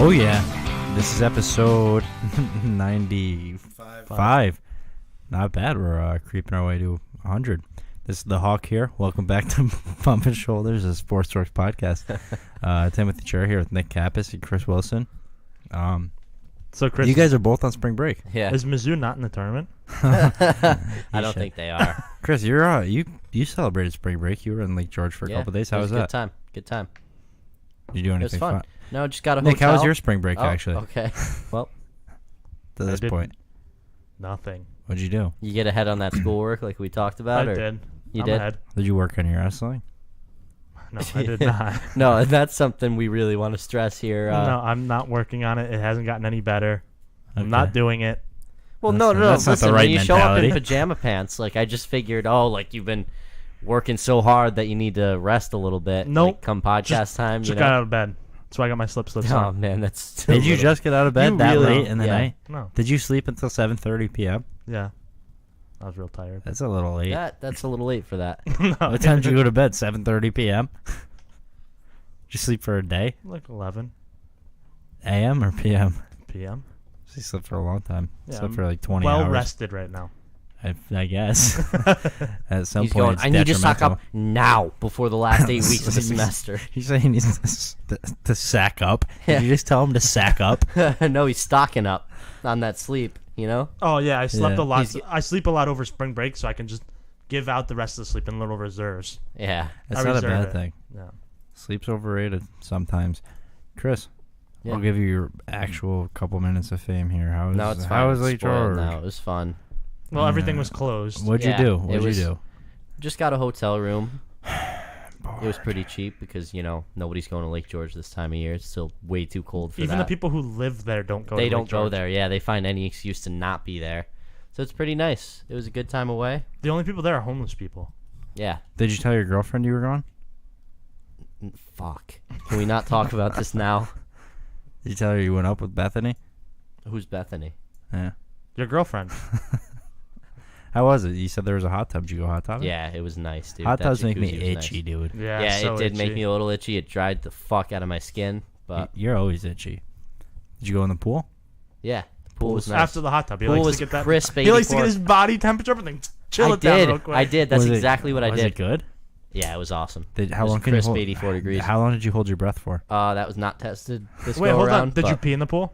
Oh yeah, this is episode 95. Not bad. We're creeping our way to 100. This is the Hawk here. Welcome back to Pumping Shoulders, a Sports Talk podcast. Timothy Chair here with Nick Kappas and Chris Wilson. So Chris, you guys are both on spring break. Yeah. Is Mizzou not in the tournament? I don't think they are. Chris, you're you celebrated spring break. You were in Lake George for a couple days. How was that? Good time. Did you do anything It was fun. No, just got a Nick, hotel. how was your spring break actually? Okay. Well, To this point, Nothing. what'd you do? you get ahead on that schoolwork like we talked about? I or did. You I'm did? ahead. Did you work on your wrestling? No, I did not. No, that's something we really want to stress here. No, I'm not working on it. It hasn't gotten any better. I'm Okay. not doing it. Well, That's no. not the Listen, right when you show up mentality. in pajama pants, like I just figured, like you've been working so hard that you need to rest a little bit. Nope. Like, come podcast time, Just you got know. out of bed. That's why I got my slips Oh on. man, that's too Did you little. just get out of bed You that really- late in the Yeah. night? No. Did you sleep until 7:30 p.m.? Yeah. I was real tired. That's a little late. That's a little late for that. No, What time did you go to bed? 7:30 p.m. Did you sleep for a day? Like 11 A.m. or p.m.? p.m. She slept for a long time. Yeah, Slept I'm for like 20 well hours. rested right now. I guess. At some He's point, going, it's I need you to sack detrimental. up now before the last 8 weeks of the semester. He's saying he needs to sack up. Yeah. Did you just tell him to sack up? No, he's stocking up on that sleep, you know? Oh yeah, I slept Yeah. a lot. He's- I sleep a lot over spring break, so I can just give out the rest of the sleep in little reserves. Yeah. That's I not a reserve bad it. thing. Yeah. Sleep's overrated sometimes. Chris, Yeah. I'll give you your actual couple minutes of fame here. How was No, it's fine. how was It's Lake spoiled George? now. It was fun. Well, everything was closed. What'd Yeah, you do? it What'd was- you do? Just got a hotel room. It was pretty cheap because, nobody's going to Lake George this time of year. It's still way too cold for Even that. the people who live there don't go. They to don't Lake go George. there. Yeah, they find any excuse to not be there. So it's pretty nice. It was a good time away. The only people there are homeless people. Yeah. Did you tell your girlfriend you were going? Fuck. Can we not talk about this now? Did you tell her you went up with Bethany? Who's Bethany? Yeah. Your girlfriend. How was it? You said there was a hot tub. Did you go hot tub? Yeah, it was nice, dude. Hot That tubs make me jacuzzi was itchy, nice. dude. Yeah. Yeah, so it did make itchy. me a little itchy. It dried the fuck out of my skin. But You're always itchy. Did you go in the pool? yeah, the pool was nice. After the hot tub, he Pool likes was to get that. crisp. He likes to 84. get his body temperature, everything. Chill I it down did. real quick. I did. That's Was it- exactly what I Was did. it good? Yeah, it was awesome. How It was long can you crisp hold? 84 degrees. How long did you hold your breath for? That was not tested this Wait, go hold around. on. Did you but- pee in the pool?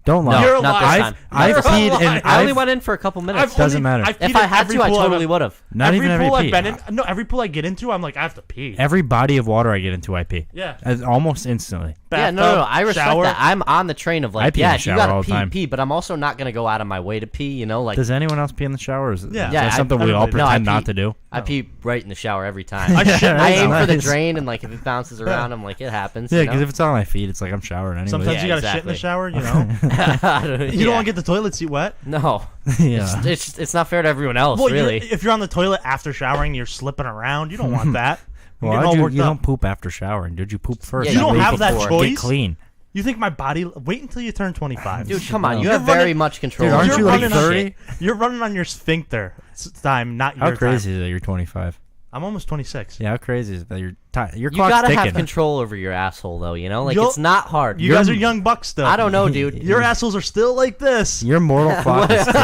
Don't lie. No, You're not this alive. time. I've You're peed alive. in. I only I've- went in for a couple minutes. Doesn't matter. I've peed If I in had every to, I pool totally would have. Not even every pool pee. I've been in. No, every pool I get into, I'm like, I have to pee. Every body of water I get into, I pee. Yeah. Almost instantly. Yeah, no, Bathtub, I respect shower. that. I'm on the train of I like, pee in yeah, the if you shower all gotta the pee, time. pee, but I'm also not gonna go out of my way to pee. Like, Does anyone else pee in the shower? Or is Yeah. is Yeah, that something we all everybody does. No, I pretend not pee. to do? I pee right in the shower every time. I shit I aim myself. for the Nice. drain, and like if it bounces around, I'm like, it happens. Yeah, you because know? if it's on my feet, it's like I'm showering anyway. Sometimes Yeah, you gotta shit in the exactly. shower, you know. You Yeah. don't want to get the toilet seat wet. No, yeah. it's not fair to everyone else, Well, really. if you're on the toilet after showering, you're slipping around. You don't want that. You're Well, getting all you worked don't up. poop after showering. Did you poop first? Yeah, You That don't way have that can choice. Get clean. You think my body? Wait until you turn 25. Dude, come on, you You're have very running- much control. Dude, over aren't your you like own 30? shit. You're running on your sphincter time, not How your crazy time. is it that you're 25? I'm almost 26. Yeah, how crazy is it that your You clock's gotta ticking? have control over your asshole, though. Like You'll- it's not hard. You guys are young bucks still. I don't know, dude. Your assholes are still like this. Your mortal clock is ticking.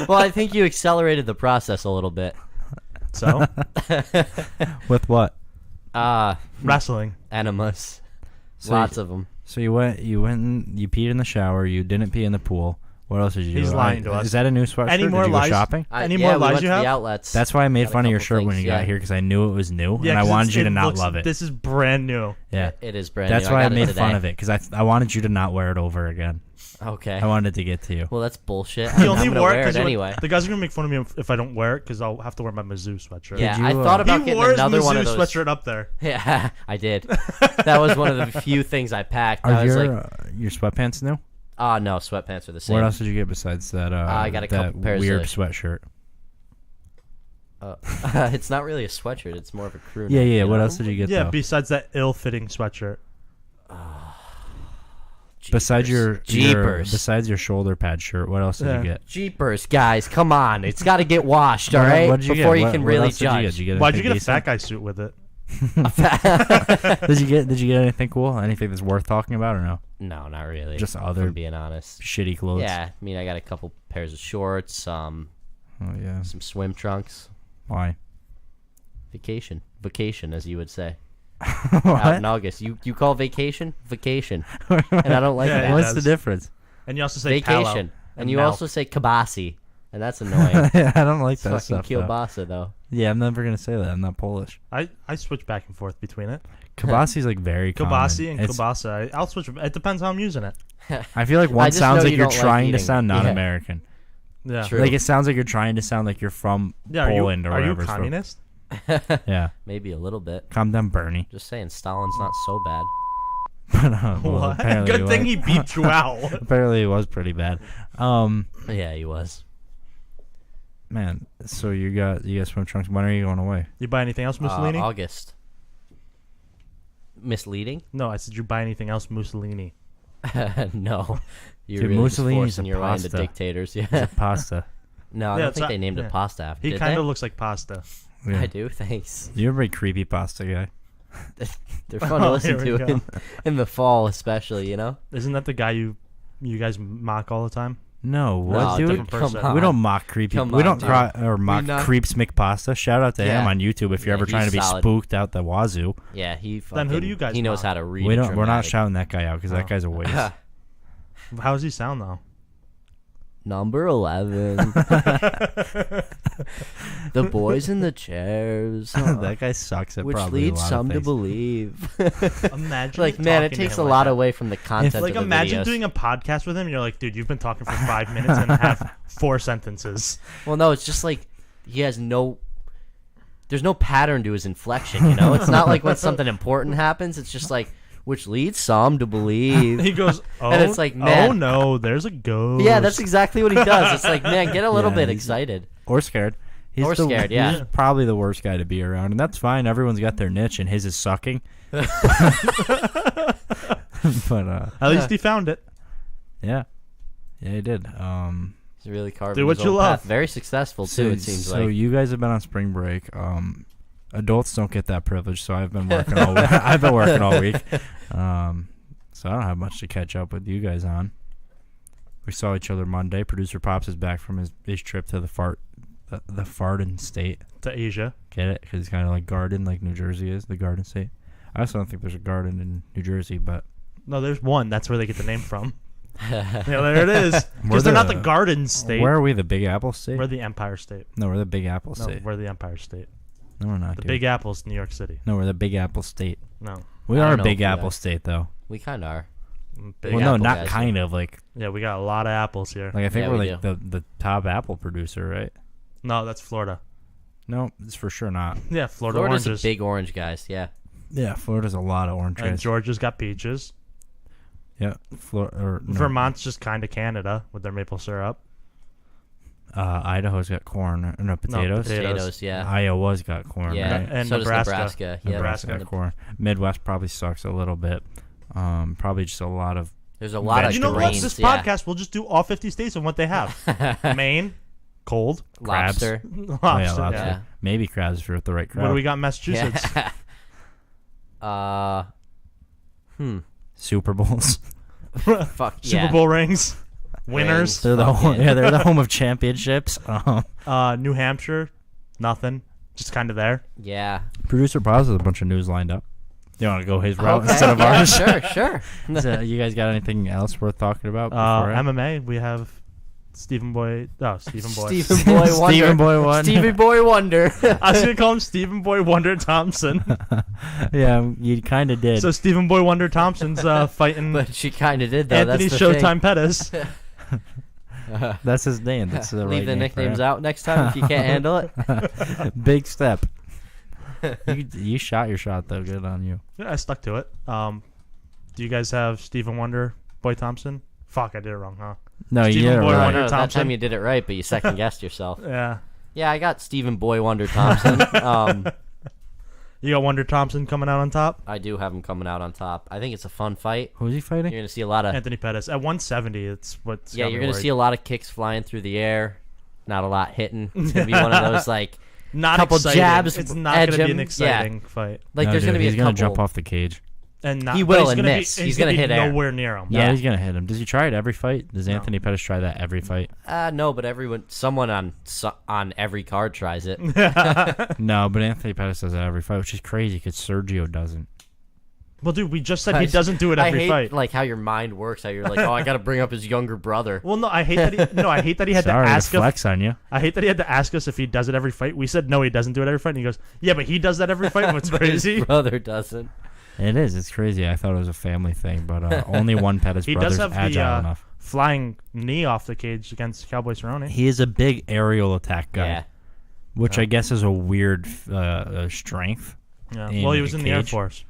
Well, I think you accelerated the process a little bit. So With what? wrestling. Enemas. So Lots of them. So you went, you peed in the shower. You didn't pee in the pool. What else did you do? He's lying to us. Is that a new sweatshirt? Any more did you go lies? shopping? Any yeah, more we lies went you to have? the outlets. That's why I made Got a fun of your couple shirt when things, you got yeah. here because I knew it was new Yeah, and I 'cause wanted you it to not looks- love it. This is brand new. Yeah, It is brand that's new. why I got it made today. fun of it because I wanted you to not wear it over again. Okay. I wanted to get to you. Well, that's bullshit. He I'm only gonna wore wear it it because anyway. the guys are gonna make fun of me if I don't wear it because I'll have to wear my Mizzou sweatshirt. Yeah, you, I thought about He getting wore his another one Mizzou of those. sweatshirt up there. Yeah, I did. That was one of the few things I packed. I Are was your like, your sweatpants new? no, sweatpants are the same. What else did you get besides that? I got a that couple pairs weird of- sweatshirt. It's not really a sweatshirt. It's more of a crew Yeah, neck, yeah. you What know? else did you get? Yeah, though? besides that ill-fitting sweatshirt. Besides your Jeepers. besides your shoulder pad shirt, what else did Yeah. you get? Jeepers, guys, come on! It's got to get washed, all right? What did you Before get? you What- can what really else did you get? judge. Did you get Why'd you anything get a fat decent? guy suit with it? Did you get anything cool? Anything that's worth talking about or no? No, not really. Just if other I'm being honest. shitty clothes. Yeah, I mean, I got a couple pairs of shorts, Oh yeah. some swim trunks. Why? Vacation, as you would say. What? Out in August, you call vacation, and I don't like Yeah, that. it What's the does. difference? And you also say Vacation, palo and you mouth. also say kabasi, and that's annoying. I don't like It's that fucking stuff. Though. kielbasa though. Yeah, I'm never gonna say that. I'm not Polish. I switch back and forth between it. Kabasi's like very common. Kabasi and It's- kielbasa. I'll switch. It depends how I'm using it. I feel like I one just sounds know like you you're don't like trying to eating. sound Yeah. non-American. Yeah. True. Like it sounds like you're trying to sound like you're from Yeah. Poland are or you whatever. so- communist? Yeah. Maybe a little bit. Calm down, Bernie. Just saying, Stalin's not so bad. But, well, What? apparently Good it thing was. he beeped you out. Apparently it was pretty bad. Yeah, he was. Man, so you got swim trunks. When are you going away? You buy anything else, Mussolini? August. Misleading? No, I said you buy anything else, Mussolini. No. You're Dude, really Mussolini's just forcing a your way into pasta. dictators. Yeah. It's a pasta. No, I Yeah, don't it's think not- they named yeah. it pasta after. He Did kind they? of looks like pasta. Yeah. I do. Thanks. You're a very creepy pasta guy. They're fun to Oh, listen here we to go. in the fall, especially. You know. Isn't that the guy you guys mock all the time? No, what, No, dude? different person. Come on. We don't mock creepy. Come We on, don't dude. cry or mock not- creeps McPasta. Shout out to him Yeah. on YouTube if you're Yeah, ever trying to he's be solid. spooked out the wazoo. Yeah, he. Then who do fucking- you guys He knows mock? how to read. We're a not dramatic- shouting that guy out because that Oh. guy's a waste. How does he sound though? Number 11. The boys in the chairs. That guy sucks at Which probably leads a lot some of to things. believe. Imagine Like, man, it talking to takes him a like lot that. away from the content Like, of the imagine videos. doing a podcast with him. You're like, dude, you've been talking for 5 minutes and have 4 sentences. Well, no, it's just like he has no. There's no pattern to his inflection, you know? It's not like when something important happens, it's just like, which leads some to believe. He goes, oh, And it's like, man. oh no, there's a ghost. Yeah, that's exactly what he does. It's like, man, get a little Yeah, bit he's- excited. Or scared. Or scared, yeah. He's probably the worst guy to be around, and that's fine. Everyone's got their niche, and his is sucking. But At least he found it. yeah, he did. He's really carving Do what his you own love. path. Very successful, too, it seems so like. you guys have been on spring break. Adults don't get that privilege, so I've been working all. I've been working all week. So I don't have much to catch up with you guys on. We saw each other Monday. Producer Pops is back from his trip to the Farden State. To Asia. Get it? Because it's kind of like Garden, like New Jersey is, the Garden State. I also don't think there's a garden in New Jersey, but No, there's one. That's where they get the name from. Yeah, there it is. We're Because they're not the the- Garden State. where are we? The Big Apple State? We're the Empire State. No, we're the Big Apple No, State. we're the Empire State. No, we're not. The dude. Big Apple's New York City. No, we're the Big Apple State. No. We I are don't a know Big if we Apple are. State, though. We kind of are. Big Well, no, Apple not guys, kind of. Like Yeah, we got a lot of apples here. I think Yeah, we're we like the top apple producer, right? No, that's Florida. No, it's for sure not. Yeah, Florida Florida's oranges. a big orange, guys. Yeah. Yeah, Florida's a lot of orange And trees. Georgia's got peaches. Yeah, no. Vermont's just kind of Canada with their maple syrup. Idaho's got corn. No, potatoes. Potatoes, yeah. Iowa's got corn. Yeah. right? And so Nebraska. does Nebraska. Yeah. Nebraska got corn. Midwest probably sucks a little bit. Probably just a lot of. There's a lot of You know what? grains. This yeah. podcast, we'll just do all 50 states and what they have. Maine, cold. Lobster. Lobster. Oh, yeah, lobster. Yeah. Maybe crabs if you're with the right crowd. What do we got in Massachusetts? Yeah. Super Bowls. Fuck yeah. Super Bowl rings. Winners. They're the Fuck home, yeah. yeah, they're the home of championships. New Hampshire, nothing. Just kind of there. Yeah. Producer Paz has a bunch of news lined up. You want to go his route Okay, instead of yeah, ours? Sure. So, you guys got anything else worth talking about? MMA, we have Stephen Boy. Oh, Stephen Boy. Stephen Boy Wonder. Stephen Boy Wonder. Stephen Boy Wonder. I was going to call him Stephen Boy Wonder Thompson. Yeah, you kind of did. So Stephen Boy Wonder Thompson's fighting But she kind of did, though. Anthony That's the Showtime Pettis. thing. That's his name. That's the right Leave the name for nicknames him. out next time if you can't handle it. Big step. You shot your shot though. Good on you. Yeah, I stuck to it. Do you guys have Stephen Wonder Boy Thompson? Fuck, I did it wrong, huh? No, you Stephen did it Boy right. Wonder No, that Thompson. time you did it right, but you second guessed yourself. Yeah. Yeah, I got Stephen Boy Wonder Thompson. You got Wonder Thompson coming out on top? I do have him coming out on top. I think it's a fun fight. Who's he You're fighting? gonna see a lot of Anthony Pettis. At 170, it's what's yeah. got You're me gonna worried. see a lot of kicks flying through the air. Not a lot hitting. It's gonna be one of those like not couple exciting. jabs, It's not edge going to be him. an exciting fight. Like No, there's dude, gonna be he's a gonna couple. jump off the cage. And not, He but will he's and gonna miss. Be, He's gonna gonna be hit air. nowhere near him. No, Yeah. he's gonna hit him. Does he try it every fight? Does Anthony Pettis try that every fight? No, but someone on every card tries it. No, but Anthony Pettis does it every fight, which is crazy because Sergio doesn't. Well, dude, we just said he doesn't do it I every hate, fight. like how your mind works. How you're like, oh, I got to bring up his younger brother. Well, no, I hate that. I hate that he had Sorry to to ask us. flex on you. I hate that he had to ask us if he does it every fight. We said no, he doesn't do it every fight. And he goes, yeah, but he does that every fight. What's crazy? His brother doesn't. It is. It's crazy. I thought it was a family thing, but only one Pettis He brother's does have agile the enough. flying knee off the cage against Cowboy Cerrone. He is a big aerial attack guy, Yeah. which I guess is a weird strength. Yeah. in Well, he was a in the Air cage. Force.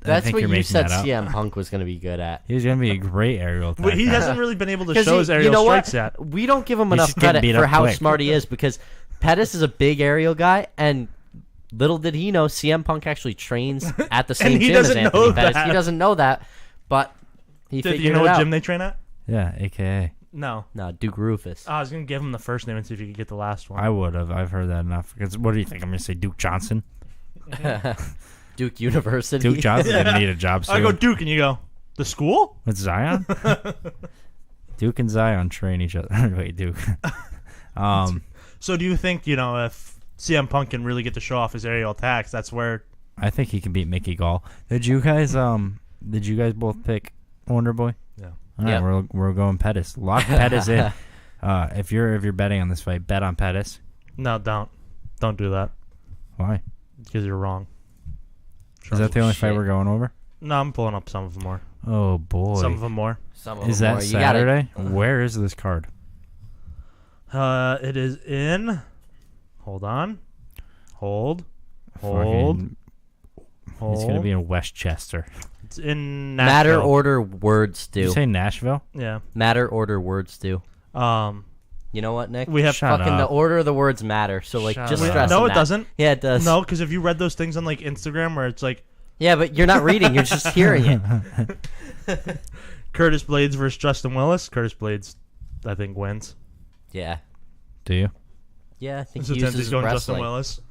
I That's think what you're you making said that up. CM Punk was going to be good at. He's gonna be a great aerial attack. But he guy. hasn't really been able to 'Cause show his aerial you know strikes what? yet. We don't give him He's enough just getting credit beat for up how quick. smart he is because Pettis is a big aerial guy, and little did he know CM Punk actually trains at the same he gym as doesn't Anthony know Pettis. that. He doesn't know that, but he Do figured you know it what out. gym they train at? Yeah, AKA. No. No, Duke Rufus. I was going to give him the first name and see if you could get the last one. I would have. I've heard that enough. Because what do you think? I'm gonna say Duke Johnson. Duke University. Duke Johnson's gonna need a job soon. I go Duke, and you go, the school? With Zion? Duke and Zion train each other. Wait, Duke. So do you think, if CM Punk can really get to show off his aerial attacks, that's where... I think he can beat Mickey Gall. Did you guys both pick Wonder Boy? Yeah. All right, Yep. we're going Pettis. Lock Pettis in. If you're betting on this fight, bet on Pettis. No, don't. Don't do that. Why? Because you're wrong. Is that the only fight shit. we're going over? No, I'm pulling up some of them more. Oh boy. Some of them more. Some of Is them that more. You gotta- Saturday? Where is this card? It is in... Hold on. Hold. Fucking- Hold. It's gonna be in Westchester. It's in Matter, Nashville. order, words Did you do. say Nashville? Yeah. Matter, order, words do. You know what, Nick? We have... Shut Fucking up. the order of the words matter. So like, Shut just up. stress. No, on it that. doesn't. Yeah, it does. No, because have you read those things on, like, Instagram where it's like, Yeah, but you're not reading. You're just hearing it. Curtis Blades versus Justin Willis? Curtis Blades, I think, wins. Yeah. Do you? Yeah, I think So he he's uses going wrestling. Justin Willis.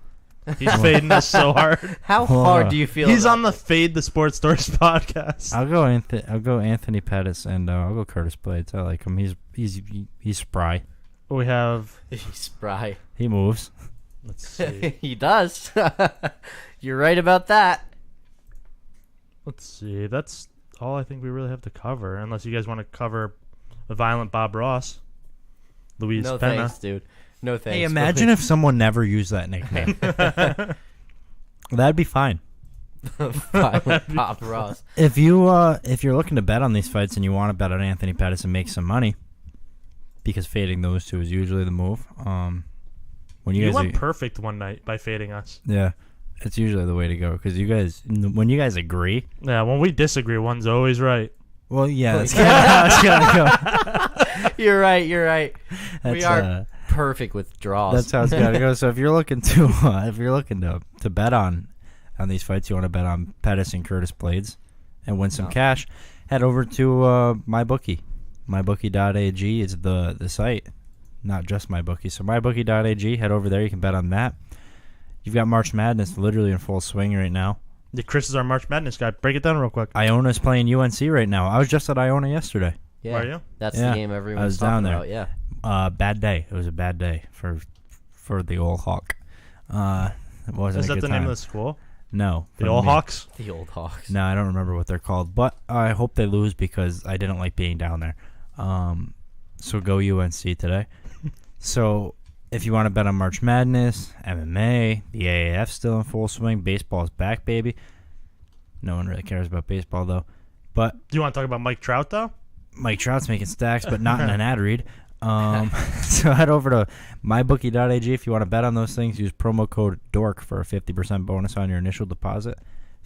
He's fading us so hard. How hard do you feel? He's about on the Fade the Sports Stars podcast. I'll go Anthony Pettis and I'll go Curtis Blades. I like him. He's spry. We have... He's spry. He moves. Let's see. He does. You're right about that. Let's see. That's all I think we really have to cover. Unless you guys want to cover the violent Bob Ross. Luis No Pena. thanks, dude. No thanks. Hey, imagine if someone never used that nickname. That'd be fine. Violent Bob Ross. If you're looking to bet on these fights and you want to bet on Anthony Pettis and make some money, because fading those two is usually the move. When you You guys went perfect one night by fading us. yeah, it's usually the way to go because when you guys agree. Yeah, when we disagree, one's always right. Well, yeah, that's gotta go. You're right. You're right. We That's, are perfect with draws. That's how it's gotta go. So if you're looking to bet on these fights, you want to bet on Pettis and Curtis Blades and win some cash. Head over to MyBookie. MyBookie.ag is the site, not just MyBookie. So MyBookie.ag, head over there. You can bet on that. You've got March Madness literally in full swing right now. Yeah, Chris is our March Madness guy. Break it down real quick. Iona's playing UNC right now. I was just at Iona yesterday. yeah, Were you? That's Yeah, the game everyone's I was talking down there. about. Yeah. Bad day. It was a bad day for the old Hawk. It wasn't Is a that good the time. name of the school? No. The for Old me. Hawks? The old Hawks. No, I don't remember what they're called, but I hope they lose because I didn't like being down there. So go UNC today. So if you want to bet on March Madness, MMA, the AAF's still in full swing. Baseball's back, baby. No one really cares about baseball, though. But Do you want to talk about Mike Trout, though? Mike Trout's making stacks, but not in an ad read. So head over to mybookie.ag if you want to bet on those things. Use promo code DORK for a 50% bonus on your initial deposit.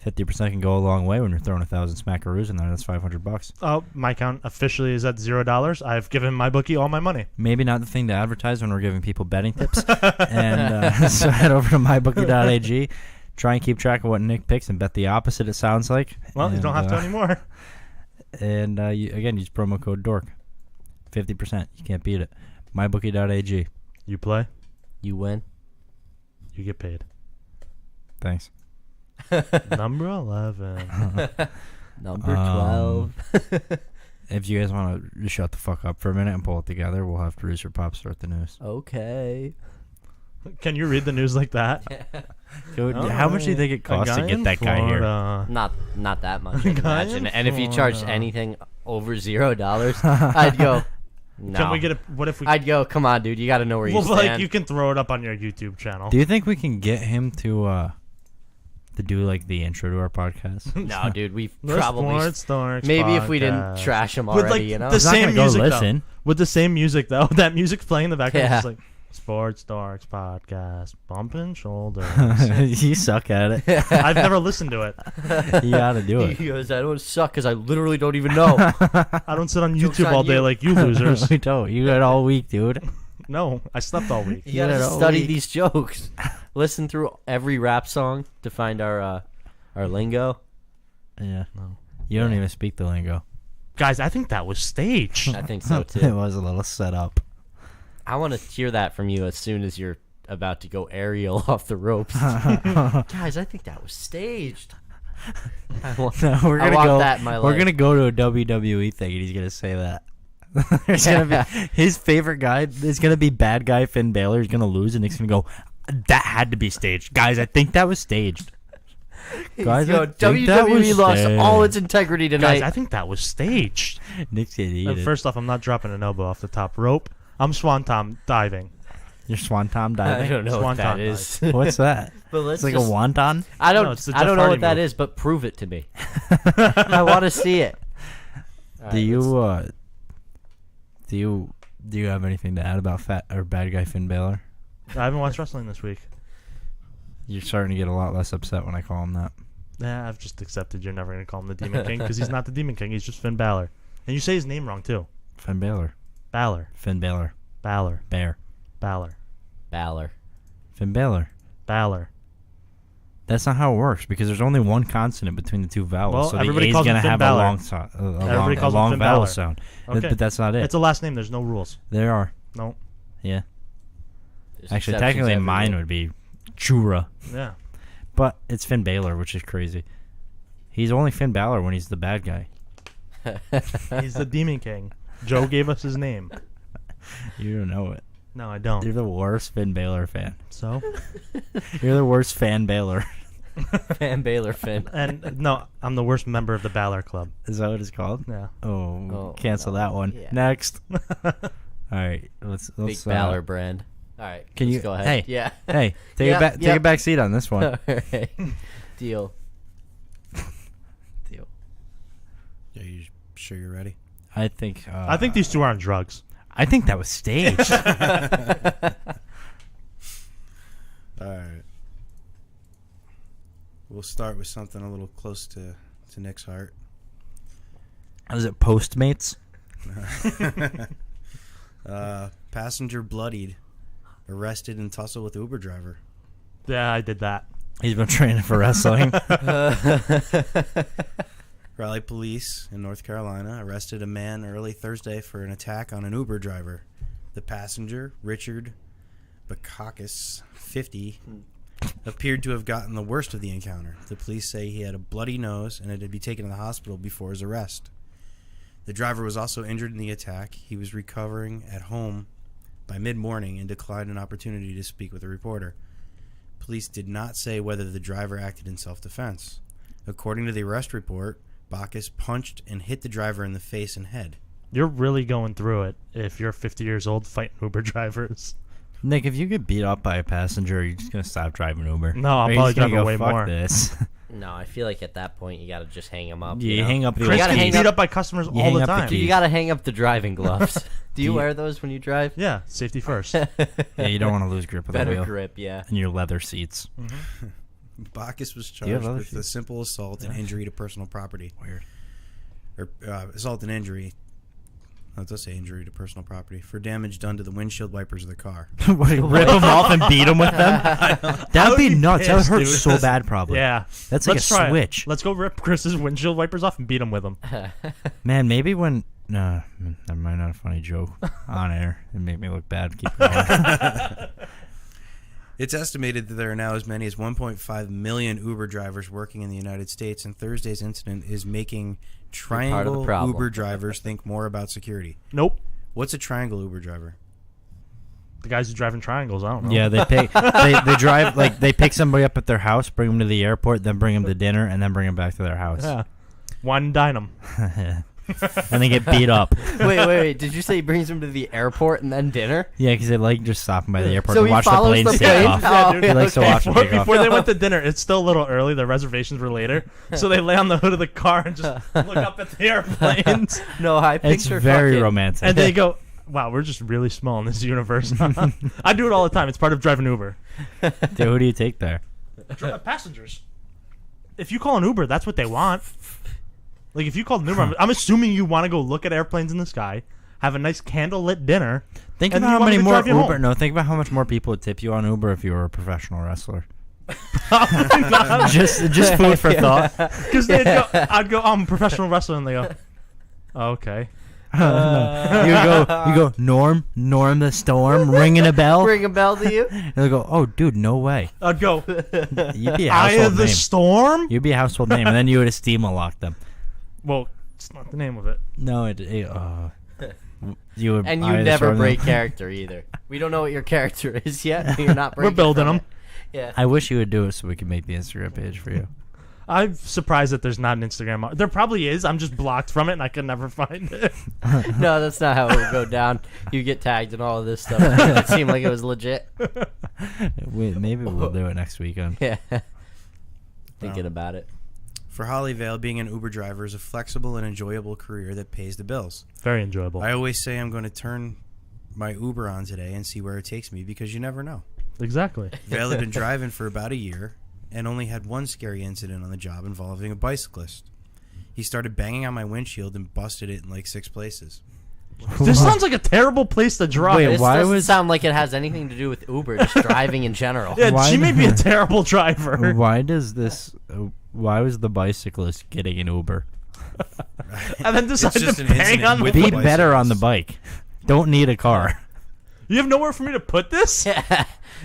50% can go a long way when you're throwing 1,000 smackaroos in there. That's $500. Oh, my account officially is at $0. I've given my bookie all my money. Maybe not the thing to advertise when we're giving people betting tips. And so head over to mybookie.ag. Try and keep track of what Nick picks and bet the opposite, it sounds like. Well, you And, don't have to anymore. And again, use promo code DORK. 50%. You can't beat it. Mybookie.ag. You play? You win. You get paid. Thanks. Number 11. Number 12. If you guys want to shut the fuck up for a minute and pull it together, we'll have producer Pop start the news. Okay. Can you read the news like that? Dude, how much do you think it costs to get that guy here? Not that much, I can Guy imagine. in And if you charged Florida. anything over $0, I'd go, no. Can we get what if we... I'd go, come on, dude. You got to know where you well, stand. like, you can throw it up on your YouTube channel. Do you think we can get him to do like the intro to our podcast? No, dude. We've The probably... Sports Dorks Maybe if we didn't podcast. trash him With, already, like, you know? the He's not same gonna go music, listen. though. With the same music, though. That music's playing in the background. Yeah. It's like, Sports Dorks podcast, bumping shoulders. You suck at it. I've never listened to it. You gotta do it. He goes, I don't suck because I literally don't even know. I don't sit on Joke's YouTube on all day you. like you losers. We don't. You got all week, dude. No, I slept all week. You gotta Yeah, study we- these jokes. Listen through every rap song to find our lingo. Yeah. No. You don't Yeah. even speak the lingo. Guys, I think that was staged. I think so It too. was a little set up. I want to hear that from you as soon as you're about to go aerial off the ropes. Guys, I think that was staged. I want, No, we're I gonna want go. that in my We're life. gonna go to a WWE thing, and he's gonna say that. There's gonna be his favorite guy. Is gonna be bad guy Finn Balor. He's gonna lose, and Nick's gonna go. That had to be staged, guys. I think that was staged. Guys, Yo, I think that was WWE lost staged. all its integrity tonight. Guys, I think that was staged. Nick's gonna eat it. First off, I'm not dropping an elbow off the top rope. I'm Swanton diving. Your swanton I diving. don't know what that Swanton is. What's that? But let's It's like just, a wonton. I don't. No, it's the I Jeff don't know Hardy what that move. is, but prove it to me. I want to see it. All Do right, you do you have anything to add about fat or bad guy Finn Balor? I haven't watched wrestling this week. You're starting to get a lot less upset when I call him that. Nah, I've just accepted you're never going to call him the Demon King because he's not the Demon King. He's just Finn Balor. And you say his name wrong, too. Finn Balor. Balor. Finn Balor. Balor. Bear. Balor. Balor. Finn Balor. Balor. That's not how it works because there's only one consonant between the two vowels. Well, so everybody the A's calls him gonna Finn have Balor. a long, so, Everybody calls him long Finn vowel Balor. sound. Okay. But that's not it. It's a last name. There's no rules. There are. No. Yeah. There's Actually, exceptions technically, mine everywhere. would be Chura. Yeah. But it's Finn Balor, which is crazy. He's only Finn Balor when he's the bad guy. He's the Demon King. Joe gave us his name. You don't know it. No, I don't. You're the worst Finn Balor fan. So? You're the worst fan Balor. Fan Baylor Finn. And no, I'm the worst member of the Balor Club. Is that what it's called? Yeah. Oh, cancel no. that one. Yeah. Next. All right, let's Big Balor brand. All right. Can let's you go ahead? Hey, Yeah. hey, take Yeah, a back, take yep. a back seat on this one. All right. Deal. Deal. Are you sure you're ready? I think. I think these two are on drugs. I think that was staged. All right. We'll start with something a little close to Nick's heart. Was it Postmates? Passenger bloodied, arrested in tussle with Uber driver. Yeah, I did that. He's been training for wrestling. Raleigh police in North Carolina arrested a man early Thursday for an attack on an Uber driver. The passenger, Richard Bakakis, 50, appeared to have gotten the worst of the encounter. The police say he had a bloody nose and had to be taken to the hospital before his arrest. The driver was also injured in the attack. He was recovering at home by mid-morning and declined an opportunity to speak with a reporter. Police did not say whether the driver acted in self-defense. According to the arrest report, Bacchus punched and hit the driver in the face and head. You're really going through it if you're 50 years old fighting Uber drivers. Nick, if you get beat up by a passenger, you're just gonna stop driving Uber. No, I'm Or you're probably just gonna driving go, way fuck more. This. No, I feel like at that point you got to just hang him up. You you know? hang up the Chris gotta gets hang beat up- up by customers you all hang the up the time. key. You got to hang up the driving gloves. Do you you- wear those when you drive? Yeah, safety first. Yeah, you don't want to lose grip of the Better wheel grip, yeah. and your leather seats. Bacchus was you have charged other with shoes? simple assault and injury to personal property. Weird. Or assault and injury. Oh, it does say injury to personal property for damage done to the windshield wipers of the car. What, rip them off and beat them with them? That would be nuts. That would pissed, hurt dude. so bad, probably. Yeah. That's like Let's a try it. switch. Let's go rip Chris's windshield wipers off and beat him with them. Man, maybe when... No, that might not a funny joke on air. It made me look bad. Keep going. It's estimated that there are now as many as 1.5 million Uber drivers working in the United States, and Thursday's incident is making triangle problem. Uber drivers think more about security. Nope. What's a triangle Uber driver? The guys who drive in triangles, I don't know. Yeah, they drive like they pick somebody up at their house, bring them to the airport, then bring them to dinner, and then bring them back to their house. Yeah. Wine and dine 'em. And they get beat up. Wait. Did you say he brings him to the airport and then dinner? Yeah, because they like just stopping by the airport So to he watch the follows plane the take plane? off. Oh, Yeah, dude. He likes to watch them take off. Before they went to dinner, it's still a little early. The reservations were later. So they lay on the hood of the car and just look up at the airplanes. No, I It's picture very fucking- romantic. And they go, wow, we're just really small in this universe. I do it all the time. It's part of driving Uber. Dude, who do you take there? Passengers. If you call an Uber, that's what they want. Like, if you called an Uber, I'm assuming you want to go look at airplanes in the sky, have a nice candlelit dinner. Think And about you how want many me to more drive you Uber. home. No, think about how much more people would tip you on Uber if you were a professional wrestler. just food for thought. Because I'd go, I'm a professional wrestler, and they go, oh, okay. You go, Norm the Storm, ringing a bell. Ring a bell to you? And they go, oh, dude, no way. I'd go, You'd be a Eye household of the name. Storm? You'd be a household name, and then you would esteem lock them. Well, it's not the name of it. No, you would. And Eye you of the never Storm break them. character either. We don't know what your character is yet. You're not breaking We're building from them. it. Yeah. I wish you would do it so we could make the Instagram page for you. I'm surprised that there's not an Instagram. There probably is. I'm just blocked from it, and I can never find it. No, that's not how it would go down. You get tagged and all of this stuff. It seemed like it was legit. Maybe we'll do it next weekend. Yeah. Thinking about it. For Hollyvale, being an Uber driver is a flexible and enjoyable career that pays the bills. Very enjoyable. I always say I'm going to turn my Uber on today and see where it takes me because you never know. Exactly. Vale had been driving for about a year and only had one scary incident on the job involving a bicyclist. He started banging on my windshield and busted it in like 6 places. This sounds like a terrible place to drive. Wait, This why doesn't was- sound like it has anything to do with Uber, just driving in general. Yeah, Why she may be a the- terrible driver. Why does this? Why was the bicyclist getting an Uber? And then decided just to an bang incident on the with Be the better on the bicyclist. bike. Don't need a car. You have nowhere for me to put this?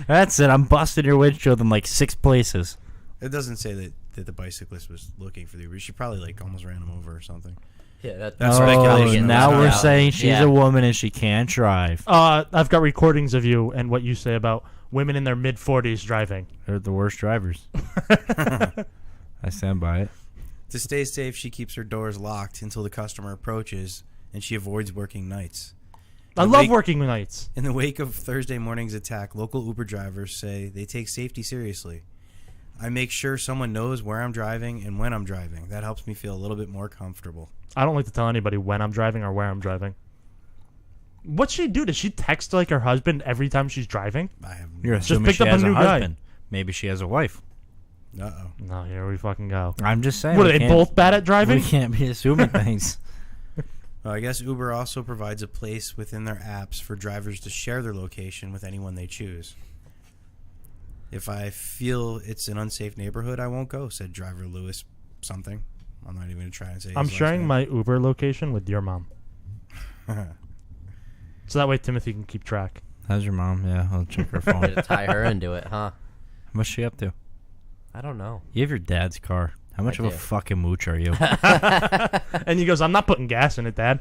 That's it. I'm busting your windshield in like 6 places. It doesn't say that the bicyclist was looking for the Uber. She probably like almost ran him over or something. Yeah, That's Oh, speculation. now That's we're not- saying she's Yeah. a woman and she can't drive. I've got recordings of you and what you say about women in their mid-40s driving. They're the worst drivers. I stand by it. To stay safe, she keeps her doors locked until the customer approaches, and she avoids working nights. I The love wake- working nights. In the wake of Thursday morning's attack, local Uber drivers say they take safety seriously. I make sure someone knows where I'm driving and when I'm driving. That helps me feel a little bit more comfortable. I don't like to tell anybody when I'm driving or where I'm driving. What's she do? Does she text like her husband every time she's driving? I have You're Just assuming picked she up a has a new guy. husband. Maybe she has a wife. Uh-oh. No, here we fucking go. I'm just saying. What, are we they can't- both bad at driving? We can't be assuming things. I guess Uber also provides a place within their apps for drivers to share their location with anyone they choose. If I feel it's an unsafe neighborhood, I won't go, said driver Lewis something. I'm not even going to try and say I'm his last sharing name. my Uber location with your mom. So that way Timothy can keep track. How's your mom? Yeah, I'll check her Way phone. to tie her into it, huh? What's she up to? I don't know. You have your dad's car. How much I of a do. fucking mooch are you? And he goes, I'm not putting gas in it, Dad.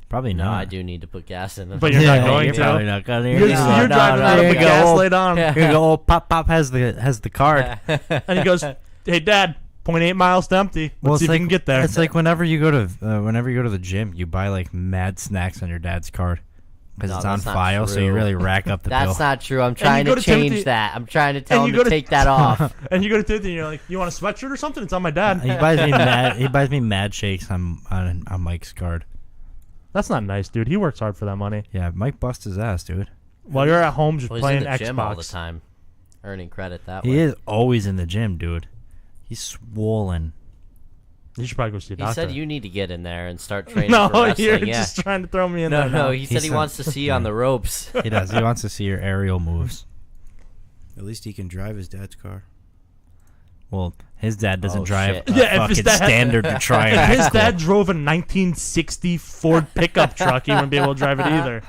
Probably No, not. I do need to put gas in it. But you're not going you're to. probably not gonna. You're, No, you're no, driving no, around here with you gas go. laid on. Yeah. Here you go. Oh, Pop has the card. And he goes, hey, Dad, 0.8 miles to empty. Let's see if we can get there. It's like whenever you go to the gym, you buy like mad snacks on your dad's card because No, it's on that's not file, so you true. really rack up the bill. That's not true. I'm trying go to to change Timothy- that. I'm trying to tell and him you to go to- take that off. And you go to Timothy and you're like, you want a sweatshirt or something? It's on my dad. He buys me mad. He buys me mad shakes on Mike's card. That's not nice, dude. He works hard for that money. Yeah, Mike busts his ass, dude. While you're at home just Well, he's playing in the gym all the Xbox. time, earning credit that He way. is always in the gym, dude. He's swollen. You should probably go see a He doctor. said you need to get in there and start training No, for wrestling. you're Yeah. just trying to throw me in No, there. no. now. He said he said- wants to see you on the ropes. He does. He wants to see your aerial moves. At least he can drive his dad's car. Well, his dad doesn't Oh, drive shit. a Yeah, if his fucking dad- standard to try and If his act cool. dad drove a 1960 Ford pickup truck, he wouldn't be able to drive it either.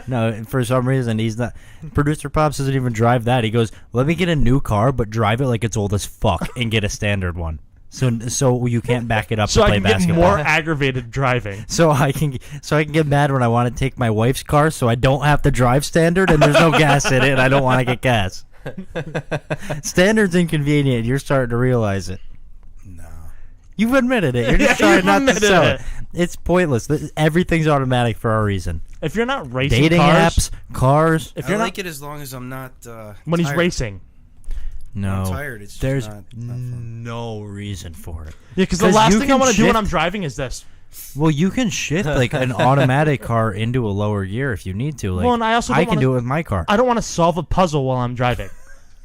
No, for some reason he's not. Producer Pops doesn't even drive that. He goes, "Let me get a new car, but drive it like it's old as fuck and get a standard one, so you can't back it up So to I play can get basketball." more aggravated driving. So I can get mad when I want to take my wife's car, so I don't have to drive standard, and there's no gas in it, and I don't want to get gas. Standard's inconvenient. You're starting to realize it. No. You've admitted it. You're just Yeah, trying you've not to admitted sell it. it. It's pointless. Everything's automatic for a reason. If you're not racing Dating cars, apps, cars. if I you're like not it as long as I'm not. when he's tired. racing, No, I'm tired. It's just there's not fun. no reason for it. yeah, because the 'Cause last you thing I can want to do when shift- I'm driving is this. Well, you can shift like an automatic car into a lower gear if you need to. Like, Well, and I also don't can wanna- do it with my car. I don't want to solve a puzzle while I'm driving.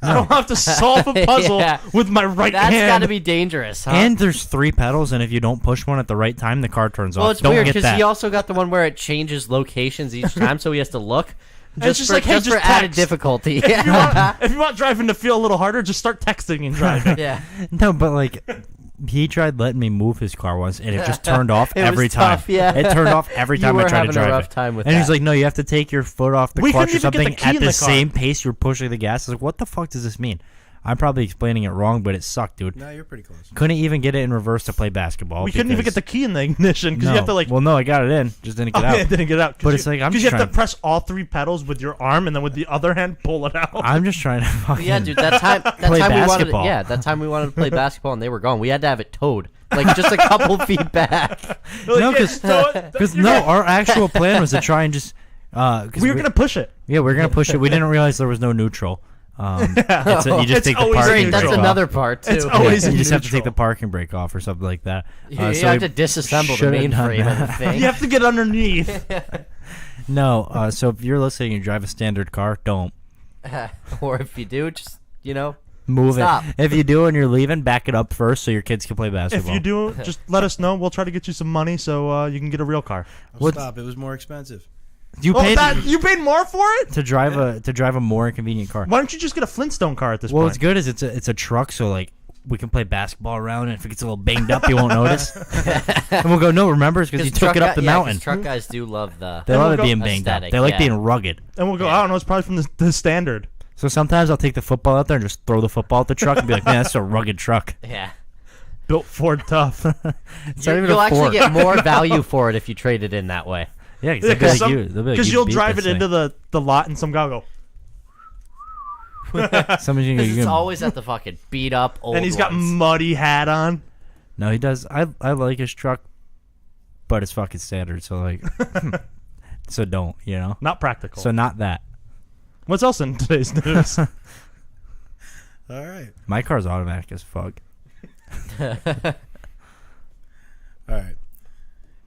I don't have to solve a puzzle Yeah. with my right That's hand. got to be dangerous, huh? And there's 3 pedals, and if you don't push one at the right time, the car turns well, off. it's Don't weird get because that. he also got the one where it changes locations each time, so he has to look. it's just like, hey, just for just added text. difficulty. If you want driving to feel a little harder, just start texting and driving. yeah. No, but like he tried letting me move his car once, and it just turned off It was every time. tough, yeah. It turned off every You time I were tried to having a drive rough it. time with and he's that. like, "No, you have to take your foot off the We clutch or couldn't even get something the key at in the the car. same pace you're pushing the gas." I was like, "What the fuck does this mean?" I'm probably explaining it wrong, but it sucked, dude. No, you're pretty close. Couldn't even get it in reverse to play basketball. We couldn't even get because- the key in the ignition because you have to like. Well, no, I got it in, just didn't get Oh, out. yeah, it didn't get out. But it's like, I'm because just you have to trying- press all 3 pedals with your arm and then with the other hand pull it out. I'm just trying to fucking Yeah, dude. That time play we wanted. basketball. That time we wanted to play basketball and they were gone. We had to have it towed, like just a couple feet back. No, Like, because you're gonna- our actual plan was to try and just we were gonna push it. we were gonna push it. We didn't realize there was no neutral. You just It's take the always parking neutral. That's brake another off. part too. It's always Yeah, in you just have to take the neutral. parking brake off or something like that. You So have we to disassemble the should've done mainframe of the that. thing. You have to get underneath. No, so if you're listening and you drive a standard car, don't Or if you do, just move Stop. it. If you do and you're leaving, back it up first so your kids can play If basketball. you do, just let us know. We'll try to get you some money so you can get a real car. Oh, What's- stop! It was more expensive. you paid you paid more for it? to drive a more inconvenient car. Why don't you just get a Flintstone car at this Well, point? what's good is it's a truck, so like we can play basketball around, and if it gets a little banged up, you won't notice. And we'll go, no, remember, it's because you took it up the mountain. Truck guys do love the. They And love we'll it go- being banged up. Aesthetic, They like yeah. being rugged. And we'll go, I don't know, it's probably from the standard. So sometimes I'll take the football out there and just throw the football at the truck and be like, man, that's a rugged truck. Yeah. Built Ford tough. It's not even You'll a actually Ford. get more value for it if you trade it in that way. Yeah, because you'll drive it into the lot and some guy will go, Somebody's gonna, Because it's always at the fucking beat up old and he's got ones. muddy hat on. No, he does. I like his truck, but it's fucking standard. So like, so don't Not practical. So not that. What's else in today's news? All right. My car's automatic as fuck. All right.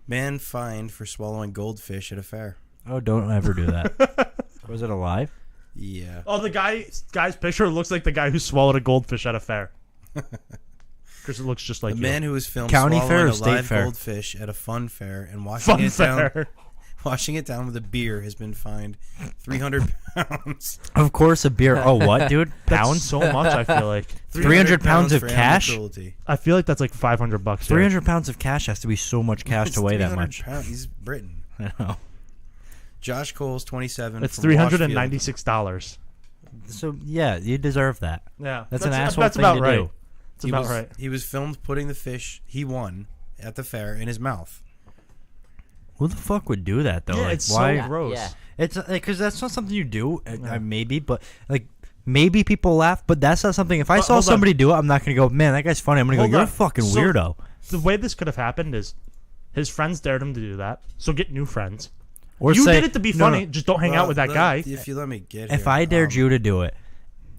Man fined for swallowing goldfish at a fair. Oh, don't ever do that. Was it alive? Yeah. Oh, the guy's picture looks like the guy who swallowed a goldfish at a fair. Because it looks just like A you. man who was filmed County swallowing fair or a state live fair? goldfish at a fun fair and washing Fun fair. it down with a beer has been fined 300 pounds. Of course, a beer. Oh, what, dude? That's Pounds? so much. I feel like 300 pounds of for animal cash? cruelty. I feel like that's like $500 here. 300 pounds of cash has to be so much cash It's to weigh that 300 much. pounds. He's Britain. I know. Josh Cole's 27. It's from Washfield. $396. So yeah, you deserve that. Yeah, That's an asshole That's thing about to right. do. It's about right. He was filmed putting the fish he won at the fair in his mouth. Who the fuck would do that though? Yeah, like, it's why? so gross. Yeah. It's because that's not something you do. Maybe, but like maybe people laugh, but that's not something. If I saw hold on. somebody do it, I'm not gonna go, man, that guy's funny. I'm gonna Hold go, you're on. a fucking So- weirdo. The way this could have happened is his friends dared him to do that. So get new friends. Or You say, did it to be no, funny. no, Just don't hang out with that guy. If you let me get if here, I dared you to do it,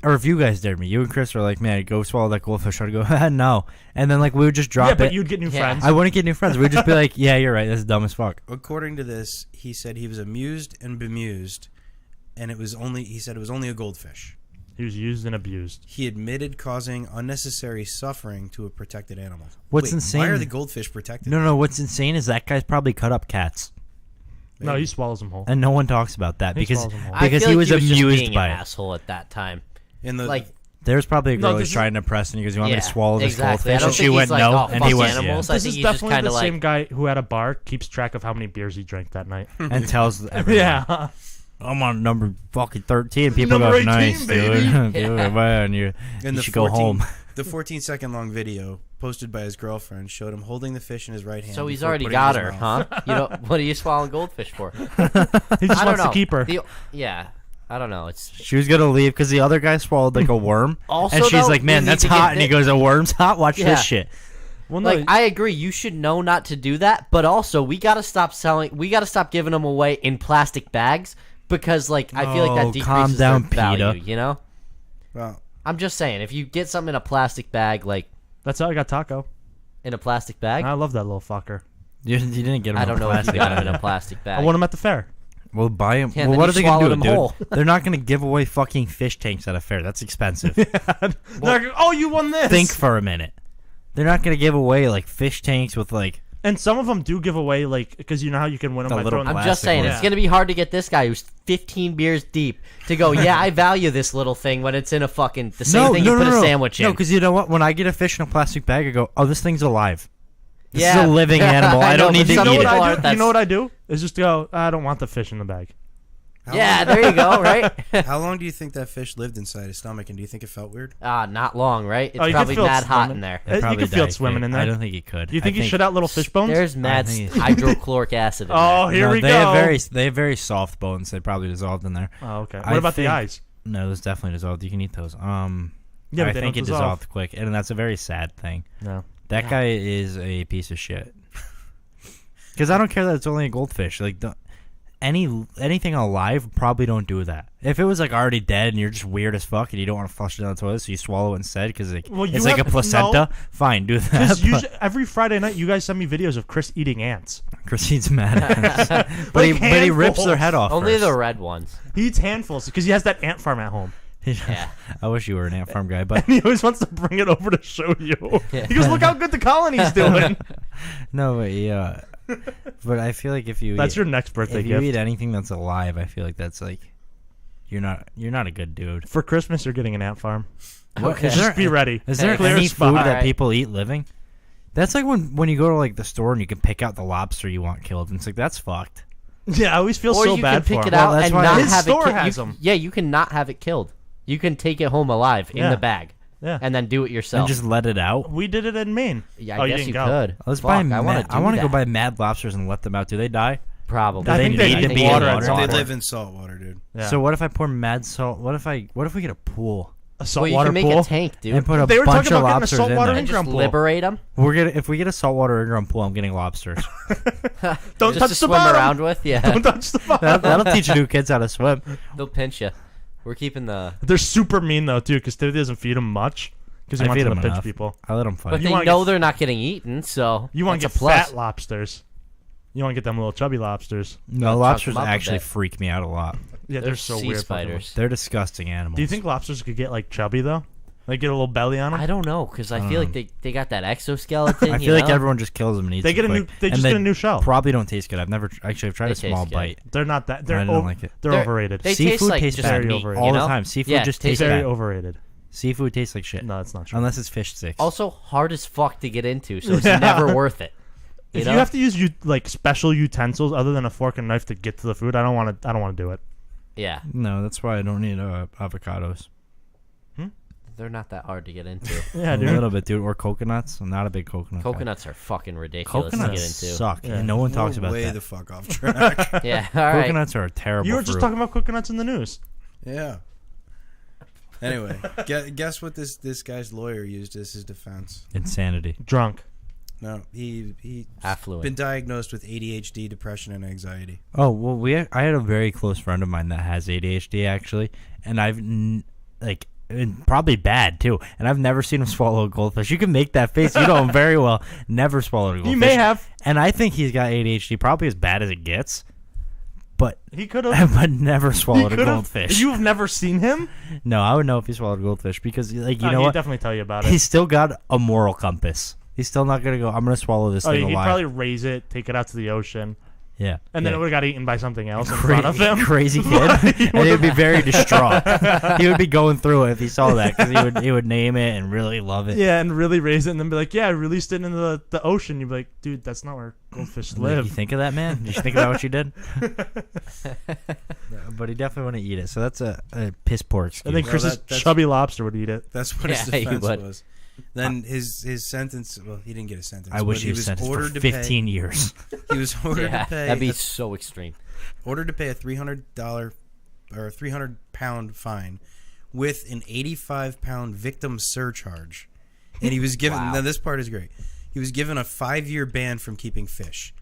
or if you guys dared me, you and Chris are like, man, go swallow that goldfish. I'd go, no, and then like we would just drop Yeah, but it. you'd get new Yeah. friends. I wouldn't get new friends. We'd just be like, yeah, you're right. This is dumb as fuck. According to this, he said he was amused and bemused, and he said it was only a goldfish. He was used and abused. He admitted causing unnecessary suffering to a protected animal. What's Wait, insane? Why are the goldfish protected? No, what's insane is that guy's probably cut up cats, No, he swallows them whole. and no one talks about that He because swallows them whole. I because feel he like was just amused being by an it. asshole at that time. In the Like There's probably a No, girl this he's is- trying to impress, and he goes, "You want me to Yeah, swallow this exactly. I goldfish?" don't And she think went he's like, no, "Oh, and fuck he went animals." yeah. I This think is he's just definitely kind the of like, same guy who at a bar keeps track of how many beers he drank that night. and tells everyone, Yeah. "I'm on number fucking 13." People Number go, 18, "Nice, baby." dude." Yeah. Man, you should go home. The 14-second long video posted by his girlfriend showed him holding the fish in his right hand. so he's before already putting it in got his her, mouth. huh? You know, what are you swallowing goldfish for? He just I don't wants know. to keep her. Yeah, I don't know. It's She was gonna leave because the other guy swallowed like a worm, Also, and she's though, like, we "Man, need that's to get hot." And he thi- goes, "A worm's hot. Watch Yeah. this shit." Well, no, like I agree. You should know not to do that, but also we gotta stop selling. We gotta stop giving them away in plastic bags because, like, I feel like that Oh, decreases calm down, their value. PETA. You know, Well, I'm just saying, if you get something in a plastic bag, like that's how I got Taco. in a plastic bag, I love that little fucker. You didn't get him. I in don't a know if you plastic got him in bag. a plastic bag. I won him at the fair. Well, buy him. Yeah, well, then what you are they gonna do, swallowed him dude? whole. They're not gonna give away fucking fish tanks at a fair. That's expensive. They're like, oh, you won this. Think for a minute. They're not gonna give away like fish tanks with like. And some of them do give away, like, because you know how you can win them The by little throwing I'm them. just plastic saying, one. it's gonna be hard to get this guy who's 15 beers deep to go. Yeah, I value this little thing when it's in a fucking the same thing you put a sandwich in. No, because you know what? When I get a fish in a plastic bag, I go, "Oh, this thing's alive. This Yeah. is a living animal. I don't know, need but to some You know eat what people it." I aren't. do? You know That's- what I do? Is just go, I don't want the fish in the bag. Yeah, there you go. Right? how long do you think that fish lived inside his stomach, and do you think it felt weird? Not long, right? It's Oh, you could probably feel it mad hot swimming. in there. It'd You probably could feel it die swimming quick. in there. I don't think he could. Do you think I he shit out little fish bones? There's mad think- hydrochloric acid in Oh, there. here No, we they go. have very soft bones. They probably dissolved in there. Oh, okay. What I about the think- eyes? No, those definitely dissolved. You can eat those. Yeah, but I they think don't it dissolve. dissolved quick, and that's a very sad thing. No. That Yeah. guy is a piece of shit. Because I don't care that it's only a goldfish. Like anything alive, probably don't do that. If it was like already dead and you're just weird as fuck and you don't want to flush it down the toilet, so you swallow it instead because Well, you it's like a have- placenta. Fine, do that. Because but every Friday night, you guys send me videos of Chris eating ants. Christine's mad at us. but Like he rips their handfuls. head off. Only first. the red ones. He eats handfuls because he has that ant farm at home. Yeah. I wish you were an ant farm guy, but And he always wants to bring it over to show you. He goes, look how good the colony's doing. no, but yeah. But I feel like if you That's eat, your next birthday if you gift. eat anything that's alive, I feel like that's like you're not a good dude. For Christmas, you're getting an ant farm. Okay. Is there- Just be ready. Is there Clear any spot. food that Alright. people eat living? That's like when you go to like the store and you can pick out the lobster you want killed, and it's like that's fucked. Yeah, I always feel Or so you bad can pick for it him. out that's and why not his have store it has you, them. Yeah, you can not have it killed. You can take it home alive in Yeah. the bag Yeah. and then do it yourself. And just let it out. We did it in Maine. yeah, Oh, I you guess didn't you go. could. Let's Fuck, buy. I want I want to go that. buy mad lobsters and let them out. Do they die? Probably. I they think they need need to be water in at water. some They point. live in salt water, dude. Yeah. So what if I pour mad salt? What if we get a pool a Well, saltwater you can make pool? a tank, dude. and put a They were bunch talking of about getting a lobsters in saltwater there? in- Just in-ground pool. liberate them. If we get a saltwater in-ground pool, I'm getting lobsters. Don't just touch to the swim bottom. around with. Yeah, Don't touch the bottom. That'll teach new kids how to swim. they'll pinch you. We're keeping the. They're super mean though too, because Timothy doesn't feed them much because he I wants feed them them to pinch enough. people. I let them But fight. You they wanna know get- they're not getting eaten, so You want to that's get a plus. fat lobsters. You want to get them little chubby lobsters. No, Gotta lobsters chunk 'em up a actually bit. freak me out a lot. Yeah, They're they're so sea weird. spiders. They're disgusting animals. Do you think lobsters could get like chubby though? Like get a little belly on them? I don't know because I don't feel know. like they got that exoskeleton. I you feel like know? everyone just kills them and eats They get them a new. quick. They And just get a new shell. Probably don't taste good. I've tried They a small taste good. bite. They're not that. They're I don't like it. They're overrated. They taste Seafood like tastes just bad very meat, overrated. all you the know? time. Seafood Yeah, just tastes tastes very bad. overrated. Seafood tastes like shit. No, it's not true. Unless it's fish sticks. Also, hard as fuck to get into, so it's Yeah. never worth it. If know? you have to use like special utensils other than a fork and knife to get to the food, I don't want to. I don't want to do it. Yeah, No, that's why I don't need avocados. they're not that hard to get into. Yeah, A dude. little bit, dude. Or coconuts. I'm not a big coconut guy. Coconuts are fucking ridiculous Coconuts to get into. suck, Yeah. and no one talks We're about way that. the fuck off track. Yeah, all right. Coconuts are a terrible You were just fruit. talking about coconuts in the news. Yeah. Anyway, guess what this guy's lawyer used as his defense? Insanity. Drunk. No, he Affluent. been diagnosed with ADHD, depression, and anxiety. Oh well, I had a very close friend of mine that has ADHD actually, and and probably bad too. And I've never seen him swallow a goldfish. You can make that face. You know him very well. Never swallowed a goldfish. He may have. And I think he's got ADHD, probably as bad as it gets. But He could have. but never swallowed a goldfish. You've never seen him? No, I would know if he swallowed a goldfish because like you Oh, know he'd what? definitely tell you about it. He's still got a moral compass. He's still not gonna go. I'm gonna swallow this Oh, thing he'd alive. probably raise it, take it out to the ocean. Yeah. And then yeah. it would have got eaten by something else in front of him. Crazy kid. And he would be very distraught. He would be going through it if he saw that because he would name it and really love it. Yeah, and really raise it and then be like, yeah, I released it into the ocean. You'd be like, dude, that's not where goldfish Like, live. you think of that, man? Did you think about what you did? But he definitely wouldn't eat it. So that's a piss poor excuse. I think No, Chris's that's- chubby lobster would eat it. That's what his Yeah, he defense would. was. Then his sentence. Well, he didn't get a sentence. I wish but he was sentenced for ordered to 15 years. He was ordered Yeah, to pay. that'd be so extreme. Ordered to pay a $300 or a 300-pound fine with an 85-pound victim surcharge, and he was given. Wow. Now this part is great. He was given a 5-year ban from keeping fish.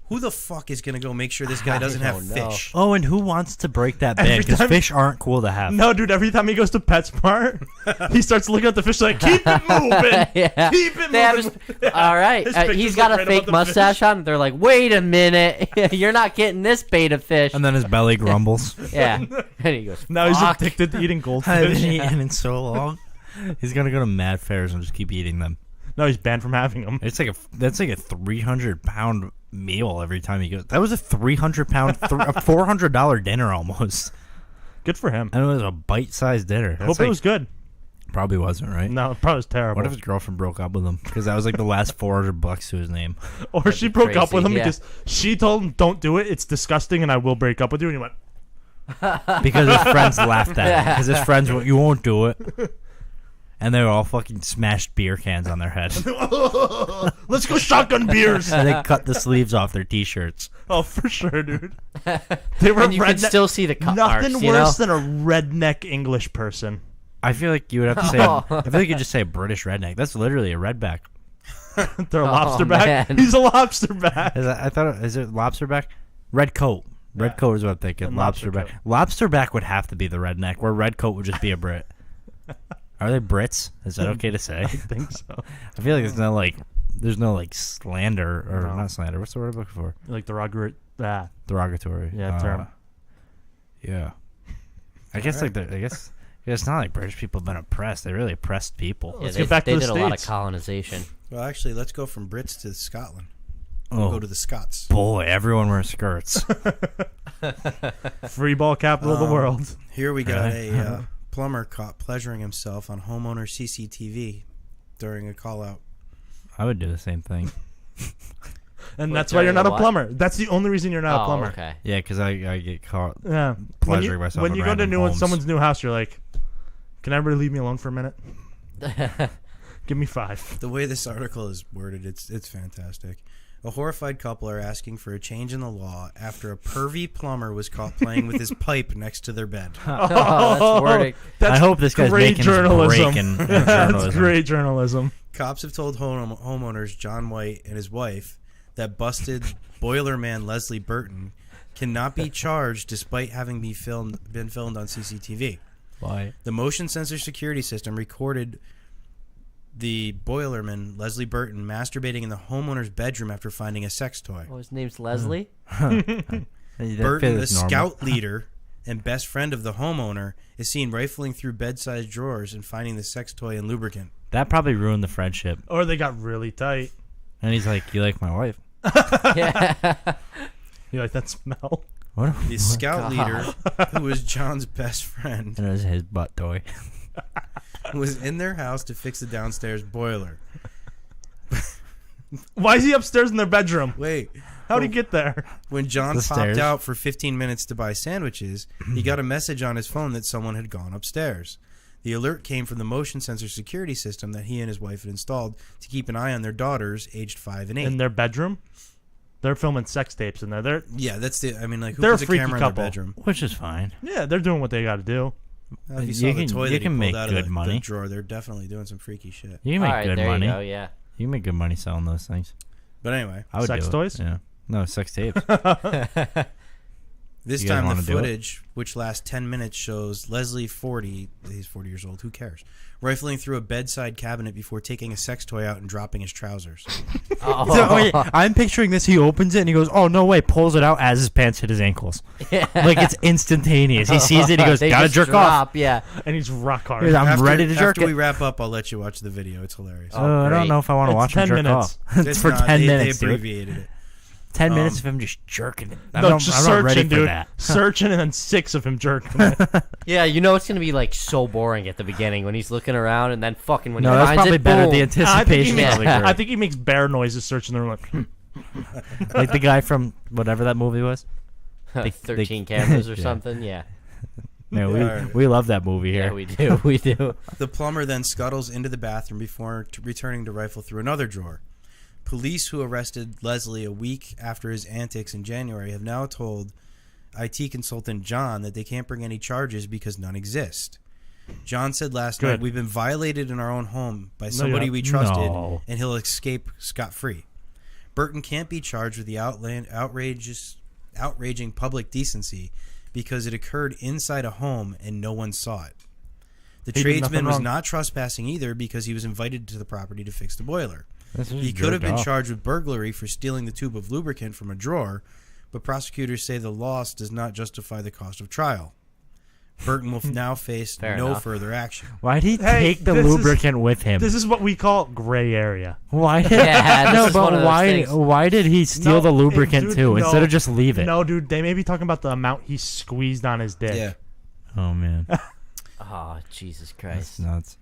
Who the fuck is gonna go make sure this guy doesn't have don't know. fish? Oh, and who wants to break that ban? Every Because time- fish aren't cool to have. No, dude, every time he goes to PetSmart, he starts looking at the fish like, keep it moving. Yeah. Keep it They have moving. all right. His He's picture's got like a right fake above the mustache fish. on. They're like, wait a minute. You're not getting this bait of fish. And then his belly grumbles. Yeah. And he goes, Now he's "Fuck." addicted to eating I goldfish. haven't eaten in so long. He's gonna go to Mad Fairs and just keep eating them. No, he's banned from having them. That's like a 300-pound meal every time he goes. That was a 300-pound, a $400 dinner almost. Good for him. And it was a bite-sized dinner. That's Hope it was good. probably wasn't right. No, it probably was terrible. What if his girlfriend broke up with him? Because that was like the last $400 to his name. Or she broke up with crazy, him yeah. because she told him, don't do it. It's disgusting and I will break up with you. And he went, Because his friends laughed at him. Because his friends went, you won't do it. And they were all fucking smashed beer cans on their head. let's go shotgun beers. And they cut the sleeves off their t-shirts. Oh, for sure, dude. They were And you can redneck- still see the cut Nothing marks, you know? worse than a redneck English person. I feel like you would have to say, I feel like you just say British redneck. That's literally a redback. They're a lobsterback. man. He's a lobsterback. I thought, is it lobsterback? Red coat. Red coat is what I'm thinking. And lobster Lobsterback. coat. Lobsterback would have to be the redneck, where red coat would just be a Brit. Are they Brits? Is that okay to say? I think so. I feel like there's no slander or No. not slander. What's the word I'm looking for? Like the Derogatory. term. Yeah. I guess it's not like British people have been oppressed. They really oppressed people. Yeah, Let's they, get back to they the did a lot of States. colonization. Well, actually, let's go from Brits to Scotland. We'll Oh go to the Scots. boy, everyone wears skirts. Free ball capital of the world. Here we got Right. a plumber caught pleasuring himself on homeowner CCTV during a call out. I would do the same thing. And Wait, that's why you're during not a a what? plumber. That's the only reason you're not a Oh, plumber. okay. Yeah, because I get caught. Yeah. Pleasuring myself When in you go to random homes. someone's new house, you're like, can everybody leave me alone for a minute? Give me 5. The way this article is worded, it's fantastic. A horrified couple are asking for a change in the law after a pervy plumber was caught playing with his pipe next to their bed. Oh, that's wording. I hope this guy's great making journalism. his break in That's journalism. great journalism. Cops have told homeowners John White and his wife that busted boiler man Leslie Burton cannot be charged despite having been filmed on CCTV. Why? The motion sensor security system recorded the boilerman Leslie Burton masturbating in the homeowner's bedroom after finding a sex toy. Oh, his name's Leslie? Burton, the scout leader and best friend of the homeowner, is seen rifling through bedside drawers and finding the sex toy and lubricant. That probably ruined the friendship. Or they got really tight. And he's like, "You like my wife?" Yeah. You like that smell? What? The scout leader, who was John's best friend, And it was his butt toy. was in their house to fix the downstairs boiler. Why is he upstairs in their bedroom? Wait, How'd he get there? when John The popped stairs. out for 15 minutes to buy sandwiches, he got a message on his phone that someone had gone upstairs. The alert came from the motion sensor security system that he and his wife had installed to keep an eye on their daughters, aged 5 and 8. In their bedroom? They're filming sex tapes in there. Yeah, that's the. I mean, like, who They're a puts a freaky camera in couple. their bedroom? Which is fine. they're doing what they got to do. Well, if you You saw the can- toy you that he can pulled make out good of the money. drawer, they're definitely doing some freaky shit. You can All make right, good there money. you go, yeah. You can make good money selling those things. But anyway, I would Sex do it. toys? Yeah. No, sex tapes. this You guys time the wanna do it? footage, which lasts 10 minutes, shows Leslie 40. He's 40 years old. Who cares? Rifling through a bedside cabinet before taking a sex toy out and dropping his trousers. Oh, So, wait, I'm picturing this. He opens it and he goes, "Oh no way!" Pulls it out as his pants hit his ankles. yeah. Like it's instantaneous. He sees it. He goes, They "Gotta just jerk off." drop, Yeah. And he's rock hard. I'm ready to jerk After we it. wrap up, I'll let you watch the video. It's hilarious. I don't great. know if I want to It's watch him 10 jerk minutes. off. It's for not. 10 They minutes, dude. abbreviated it. 10 minutes of him just jerking it. No, just I'm not ready searching, for dude. that. Searching and then 6 of him jerking it. Yeah, you know it's gonna be like so boring at the beginning when he's looking around, and then fucking when No, he that's finds probably it, better. boom. The I think, he anticipation is makes, probably great. I think he makes bear noises searching the room like, Like the guy from whatever that movie was. 13 cameras or Yeah. something. Yeah, Man, we love that movie here. yeah, we do, we do. The plumber then scuttles into the bathroom before returning to rifle through another drawer. Police who arrested Leslie a week after his antics in January have now told IT consultant John that they can't bring any charges because none exist. John said last night, "We've been violated in our own home by somebody we trusted, No. and he'll escape scot-free." Burton can't be charged with the outraging public decency because it occurred inside a home and no one saw it. The He did nothing tradesman was wrong. not trespassing either because he was invited to the property to fix the boiler. This is He could have jerked been off. charged with burglary for stealing the tube of lubricant from a drawer, but prosecutors say the loss does not justify the cost of trial. Burton will now face Fair no enough. further action. Why'd he Hey, take the this is- lubricant with him? this is what we call gray area. Why did Yeah, no? this is one But of those why? things. Why did he steal No, the lubricant dude, too no. instead of just leave it? No, dude, they may be talking about the amount he squeezed on his dick. Yeah. Oh man, Oh, Jesus that's Christ. nuts.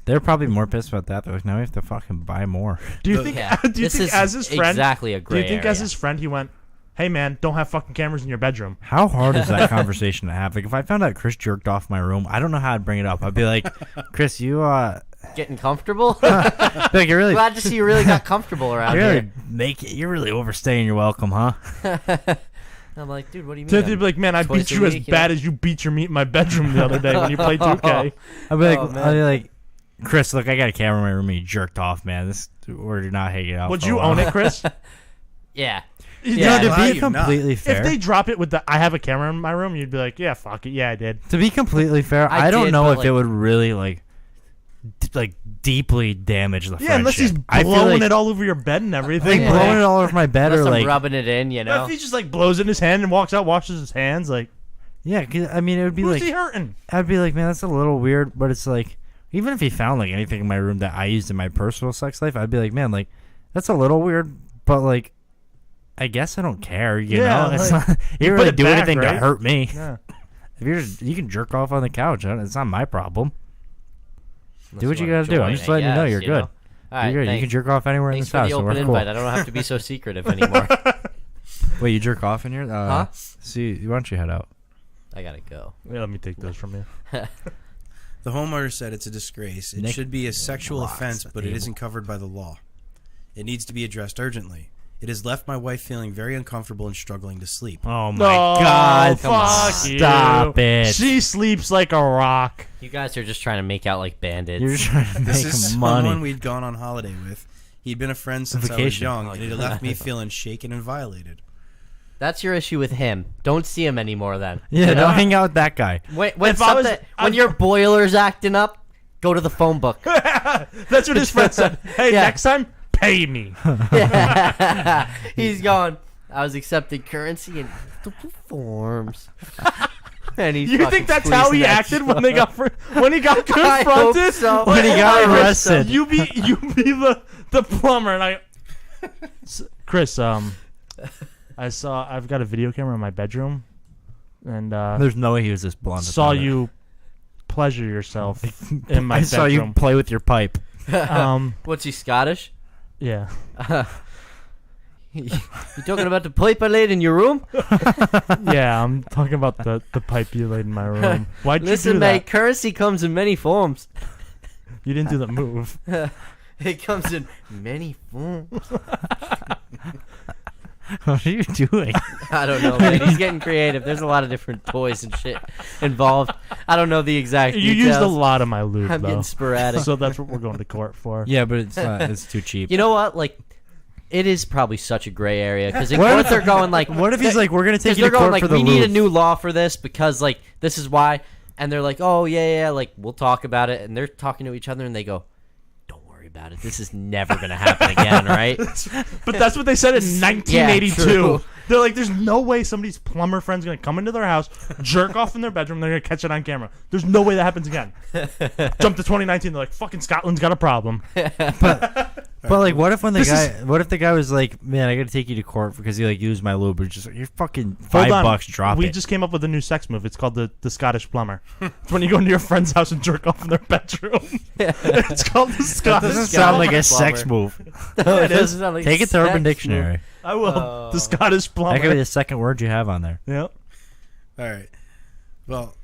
They're probably more pissed about that. They're like, now we have to fucking buy more. Do you The- think? Yeah, Do you this think is as his friend? exactly a Do gray you think area. as his friend he went, "Hey man, don't have fucking cameras in your bedroom." How hard is that conversation to have? Like, if I found out Chris jerked off my room, I don't know how I'd bring it up. I'd be like, Chris, you Getting comfortable? like you're really, Glad to see you really got comfortable around you're here. really you're really overstaying your welcome, huh? I'm like, dude, what do you mean? So they'd be like, "Man, I Twice beat a you as week, you bad know? as you beat your meat in my bedroom the other day when you played 2K." I'd be like, Oh, man. I'd be like, Chris, look, I got a camera in my room and you jerked off, man. This we're not hanging out. Would for a you while. own it, Chris? Yeah. No, Yeah, to why be you not? completely fair. If they drop it with the "I have a camera in my room," you'd be like, "Yeah, fuck it, yeah, I did." To be completely fair, I I don't did, know but, if like- it would really like deeply damage the Yeah, unless he's friendship. I feel blowing like, it all over your bed and everything. like blowing it all over my bed, Unless or I'm like rubbing it in, you But know? if he just like blows it in his hand and walks out, washes his hands, like, yeah. 'Cause, I mean, it would be who's like he hurting? I'd be like, man, that's a little weird. But it's like, even if he found like anything in my room that I used in my personal sex life, I'd be like, man, like that's a little weird. But like, I guess I don't care. You Yeah, know, it's like, not, you you didn't put really it do back, anything to right? hurt me. Yeah. If you're just, you can jerk off on the couch. It's not my problem. Unless do what you wanna gotta do. I'm join, just I letting you know guess, you're good. All right, You're good. You thanks. can jerk off anywhere in Thanks this for house. the so we're open cool. invite. I don't have to be so secretive anymore. Wait, you jerk off in here? Huh? See, why don't you head out? I gotta go. Yeah, let me take those from you. The homeowner said it's a disgrace. It Nick should be a sexual lost offense, the but it table. isn't covered by the law. It needs to be addressed urgently. It has left my wife feeling very uncomfortable and struggling to sleep. Oh my No, God! fuck you. Stop it! She sleeps like a rock. You guys are just trying to make out like bandits. You're just trying to This make is money. someone we'd gone on holiday with. He'd been a friend since I was Vacation. young, and it had left me feeling shaken and violated. That's your issue with him. Don't see him anymore then. Yeah, You know? don't hang out with that guy. When If I was- when your boiler's acting up, go to the phone book. That's what his friend said. Hey, Yeah. next time, pay me. He's going, I was accepting currency and forms. And he's You fucking think that's how squeezing he that acted shit. when they got when he got I hope confronted? so. When he got Chris, arrested. You be the plumber, and I. Chris, I've got a video camera in my bedroom, and There's no way he was this blunt. at saw the time. you pleasure yourself in my I saw you bedroom. play with your pipe. What's he, Scottish? Yeah. You talking about the pipe I laid in your room? Yeah, I'm talking about the pipe you laid in my room. Why'd you Listen, do mate, that? currency comes in many forms. You didn't do the move. It comes in many forms. What are you doing? I don't know, man. He's getting creative. There's a lot of different toys and shit involved. I don't know the exact You details. used a lot of my lube, I'm though. getting sporadic. So that's what we're going to court for. Yeah, but it's not. It's too cheap. You know what? Like, it is probably such a gray area because in What court if- they're going like, What if he's like, we're gonna take because you to they're going court like, for the we need a roof? new law for this because like this is why, and they're like, oh yeah, like we'll talk about it, and they're talking to each other, and they go, don't worry about it. This is never gonna happen again, right? But that's what they said in 1982. true. They're like, there's no way somebody's plumber friend's going to come into their house, jerk off in their bedroom, they're going to catch it on camera. There's no way that happens again. Jump to 2019, they're like, fucking Scotland's got a problem. But like, what if the guy was like, man, I got to take you to court because you like used my lube? It's just like, you're fucking $5. Drop we it. just came up with a new sex move. It's called the Scottish Plumber. It's when you go into your friend's house and jerk off in their bedroom. It's called the That Scottish. doesn't sound like a Plumber. sex move. No, it doesn't sound like Take it to sex Urban move. Dictionary. I will. The Scottish That could be Plumber. the second word you have on there. Yep. All right. Well,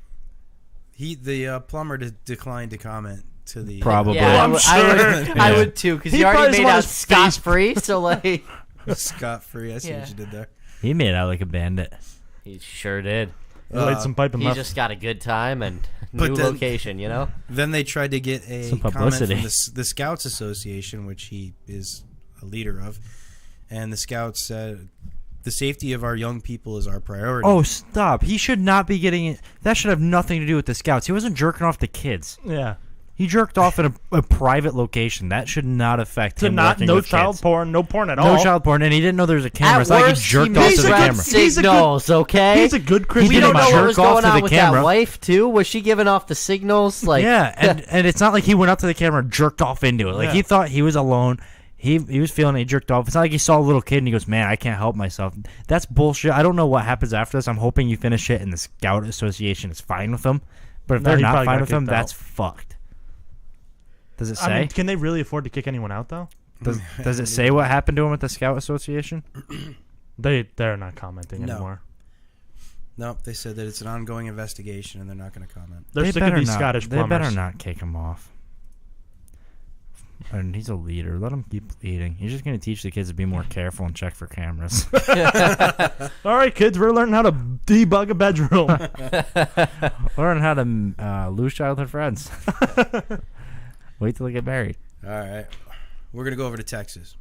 the plumber declined to comment to the Probably. Yeah, I'm I sure. would too, because He he already probably made just out wants scot free. So like, Scot free. I see what you did there. He made out like a bandit. he sure did. He laid some pipe and He left. just got a good time and But new then- location. You know. Then they tried to get a Some comment publicity. from the Scouts Association, which he is a leader of, and the Scouts said the safety of our young people is our priority. Oh, stop. He should not be getting it. That should have nothing to do with the Scouts. He wasn't jerking off to kids. Yeah. He jerked off in a private location. That should not affect To him not working no with child kids. porn, no porn at all. No child porn, and he didn't know there was a camera. At It's not like he worst, jerked he off to the misread camera. He's a good- signals. Okay. He's a good He Christian. we didn't don't know jerk what was off going to on the with camera. that wife too. Was she giving off the signals? Like, Yeah, and it's not like he went up to the camera and jerked off into it. Like Yeah. he thought he was alone. He was feeling it, he jerked off. It's not like he saw a little kid and he goes, "Man, I can't help myself." That's bullshit. I don't know what happens after this. I'm hoping you finish it and the Scout Association is fine with him. But if No, they're he not probably fine got with him, kicked out. that's fucked. Does it I say? mean, can they really afford to kick anyone out though? Does it say what happened to him with the Scout Association? They're not commenting No. anymore. Nope, they said that it's an ongoing investigation and they're not going to comment. They're They sick of better these not- Scottish They plumbers. better not kick him off. And he's a leader. Let him keep leading. He's just going to teach the kids to be more careful and check for cameras. All right, kids, we're learning how to debug a bedroom. Learn how to lose childhood friends. Wait till they get married. All right. We're going to go over to Texas,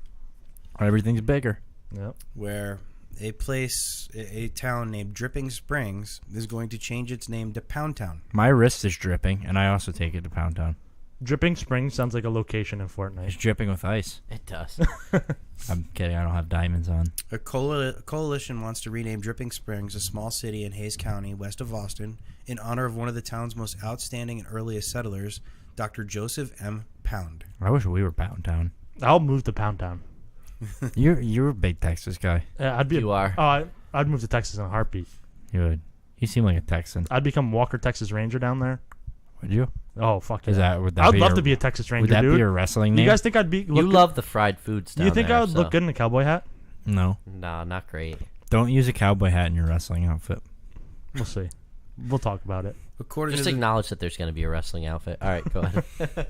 Everything's bigger. Yep. where a town named Dripping Springs is going to change its name to Pound Town. My wrist is dripping, and I also take it to Pound Town. Dripping Springs sounds like a location in It's Fortnite. dripping with ice. it does. I'm kidding. I don't have diamonds on. A coalition wants to rename Dripping Springs, a small city in Hayes County, west of Austin, in honor of one of the town's most outstanding and earliest settlers, Dr. Joseph M. Pound. I wish we were Pound Town. I'll move to Pound Town. You're a big Texas guy. Yeah, I'd be. You are. Oh, I'd move to Texas in a heartbeat. You would. You seem like a Texan. I'd become Walker, Texas Ranger down there. Would you? Oh fuck Is yeah! that would that I'd be love your, to be a Texas Ranger, Would that dude. be your wrestling name? You guys think I'd be? You love the fried foods down You think there, I would look so- good in a cowboy hat? No. Nah, not great. Don't use a cowboy hat in your wrestling outfit. We'll see. We'll talk about it. According Just to the, acknowledge that there's going to be a wrestling outfit. All right, go ahead.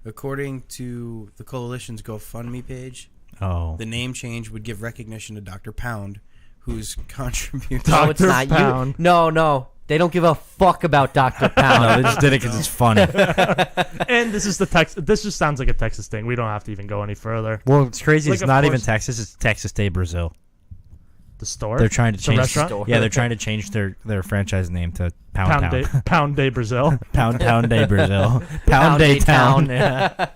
according to the coalition's GoFundMe page, Oh. the name change would give recognition to Dr. Pound, whose contribution. No, it's Dr. not Pound. you. No. They don't give a fuck about Dr. Pound. No, they just did it because it's funny. And this is the Tex. This just sounds like a Texas thing. We don't have to even go any further. Well, it's crazy. Like, It's of not even course- Texas. It's Texas Day Brazil. The store. They're trying to The change. restaurant? Yeah, they're trying to change their franchise name to Pound Town. Pound Day Brazil. Pound Town Day Brazil. Pound Day Town. Yeah.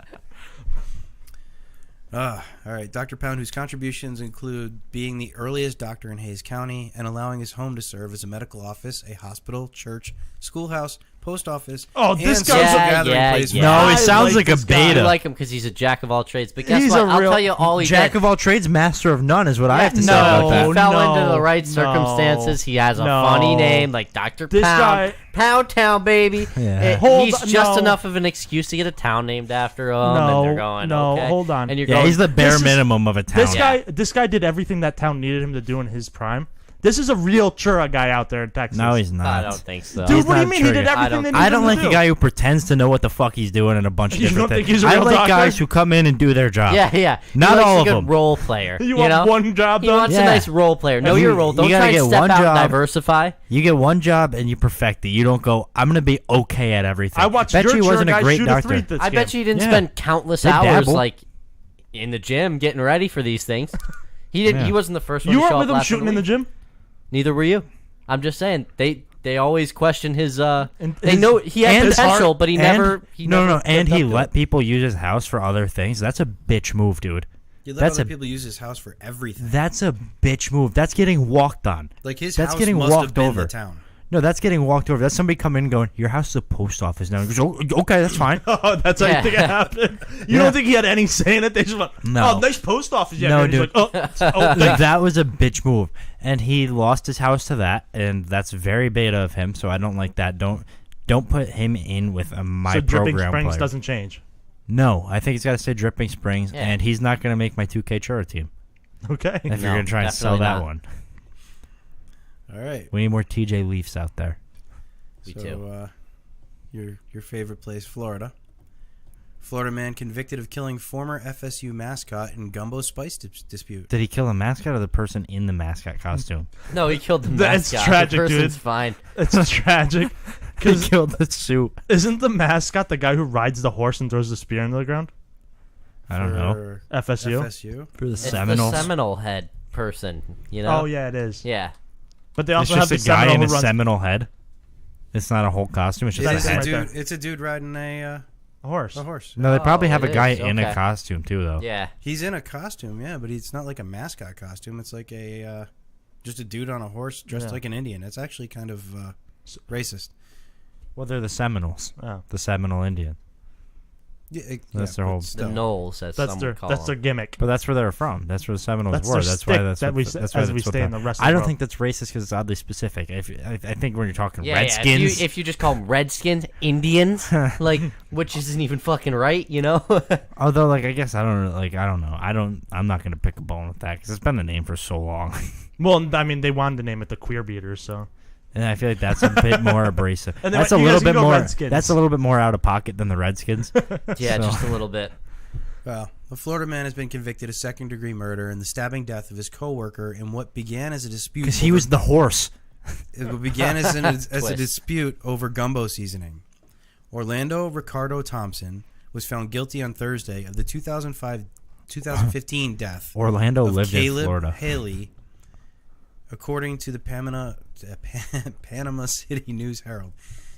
All right. Dr. Pound, whose contributions include being the earliest doctor in Hayes County and allowing his home to serve as a medical office, a hospital, church, schoolhouse, post office, Oh, and this social guy's a- gathering yeah, place. yeah. No, I he sounds like like a this guy. I beta. like him because he's a jack of all trades. But guess He's what? a I'll real tell you all he Jack did. of all trades, master of none is what I have to say no. about that. He fell No, into the right no, circumstances. He has a no. funny name like Dr. This Pound. guy- Pound Town, baby. Yeah. He's just enough of an excuse to get a town named after him. No, and they're going, no, okay. hold on. And you're Yeah, going, he's the bare This is- minimum of a town. This guy did everything that town needed him to do in his prime. This is a real churra guy out there in Texas. No, he's I not. don't think so. Dude, He's what do you not mean he did triggered. everything they needed I don't him like to a do? guy who pretends to know what the fuck he's doing in a bunch of You different don't think things. he's a I real like doctor? guys who come in and do their job. Yeah. Not he likes all a of good them. role player. You want know? one job He done? wants Yeah. a nice role player. Know You- your role. you Don't gotta try and get step one out and job. diversify. You get one job and you perfect it. You don't go, I'm going to be okay at everything. I watched Bet your you he churra wasn't guy a great shoot doctor. a 3 this I game. bet you didn't Yeah. spend countless They hours dabble. like in the gym getting ready for these things. He didn't. Yeah. He wasn't the first one You to show weren't up with him last shooting in the week. gym? Neither were you. I'm just saying they always question his. They his- know he had and- potential, but he And- never. He no, never and lived he up to let it. people use his house for other things. That's a bitch move, dude. You let That's other a- people use his house for everything. That's a bitch move. That's getting walked on. Like his That's house getting must have walked been over. the town. No, that's getting walked over. That's somebody coming in going, your house is a post office now. He goes, oh, okay, that's fine. Oh, that's how you think it happened. You don't think he had any say in it? They just went, No. oh, nice post office. Yeah, No, and he's dude. like, thanks. That was a bitch move. And he lost his house to that, and that's very beta of him, so I don't like that. Don't put him in with my So program Dripping Springs player. doesn't change. No, I think he's got to say Dripping Springs, Yeah. and he's not going to make my 2K Churro team. Okay. If you're No, going to try and sell definitely that not. one. All right. We need more TJ Leafs out there. Me so, too. Your favorite place, Florida. Florida man convicted of killing former FSU mascot in gumbo spice dispute. Did he kill the mascot or the person in the mascot costume? No, he killed the That's mascot. tragic, the person's dude. fine. It's tragic. He Because killed the suit. isn't the mascot the guy who rides the horse and throws the spear into the ground? I don't know. For FSU? FSU. For the It's Seminoles. the Seminole head person, you know? Oh, yeah, it is. Yeah. But they It's also have just the a guy Seminole in who a runs Seminole head. It's not a whole costume. It's just It a is a head. right dude. there. It's a dude riding a a horse. horse. No, they probably Oh, have a it guy is? in a Okay. costume too, though. Yeah. He's in a costume, yeah, but it's not like a mascot costume. It's like a just a dude on a horse dressed Yeah. like an Indian. It's actually kind of racist. Well, they're the Seminoles, Oh. the Seminole Indian. Yeah, That's their but whole- The still. Knolls, as That's some their would call that's their them. gimmick. But that's where they're from. That's where the Seminoles That's were. their That's stick why. That's that what, we that's as why we that's what stay in that- the rest of I the don't world. think that's racist because it's oddly specific. I think when you're talking Yeah, Redskins, If you just call them Redskins, Indians, like, which isn't even fucking right, you know? although like I guess I don't know. I'm not gonna pick a bone with that because it's been the name for so long, Well, I mean, they wanted to name it the Queer Beaters, so. and I feel like that's a bit more abrasive. And they That's went, a "You little guys can bit go more. Redskins." That's a little bit more out of pocket than the Redskins. Yeah, So- just a little bit. Well, a Florida man has been convicted of second-degree murder and the stabbing death of his coworker in what began as a dispute. Because he was the horse. It began as a Twist. dispute over gumbo seasoning. Orlando Ricardo Thompson was found guilty on Thursday of the 2015 death Orlando of lived Caleb in Florida. Haley, according to the Panama City News Herald.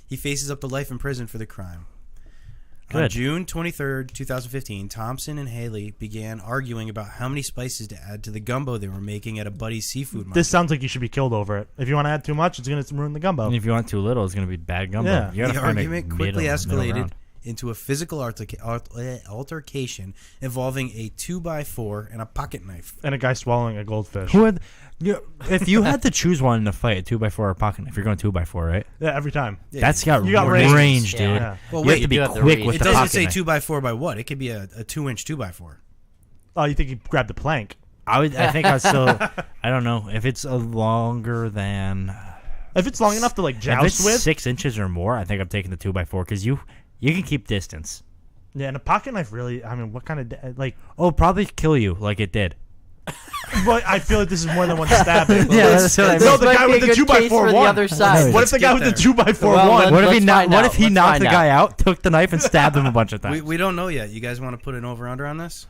He faces up to life in prison for the crime. On Good. June 23rd, 2015, Thompson and Haley began arguing about how many spices to add to the gumbo they were making at a Buddy's seafood market. This sounds like you should be killed over it. If you want to add too much, it's going to ruin the gumbo. And if you want too little, it's gonna be bad gumbo. Yeah. You gotta The find a argument quickly middle escalated ground. into a physical altercation involving a 2x4 and a pocket knife. And a guy swallowing a goldfish. Who would, if you had to choose one in a fight, a 2x4 or a pocket knife, you're going 2x4, right? Yeah, every time. Yeah, That's got, You got range, range. dude. Yeah. Yeah. Well, You have wait, to be you do have the quick range. with it the doesn't pocket say knife. 2x4 by what? It could be a 2-inch 2x4. Oh, you think he grabbed the plank? I think I still. I don't know if it's a longer than. If it's long enough to, like, If joust it's with. 6 inches or more, I think I'm taking the 2x4 because you can keep distance. Yeah, and a pocket knife really, I mean, what kind of, like, Oh, probably kill you like it did. but I feel like this is more than one stabbing. Yeah, that's what I No, mean. the Might guy be with a the good 2x4 case for the won. other side. What if the guy with the Let's 2x4 Well, won? What if he Let's not? find What out. if he Let's knocked find the out. guy out, took the knife, and stabbed him a bunch of times? We don't know yet. You guys want to put an over-under on this?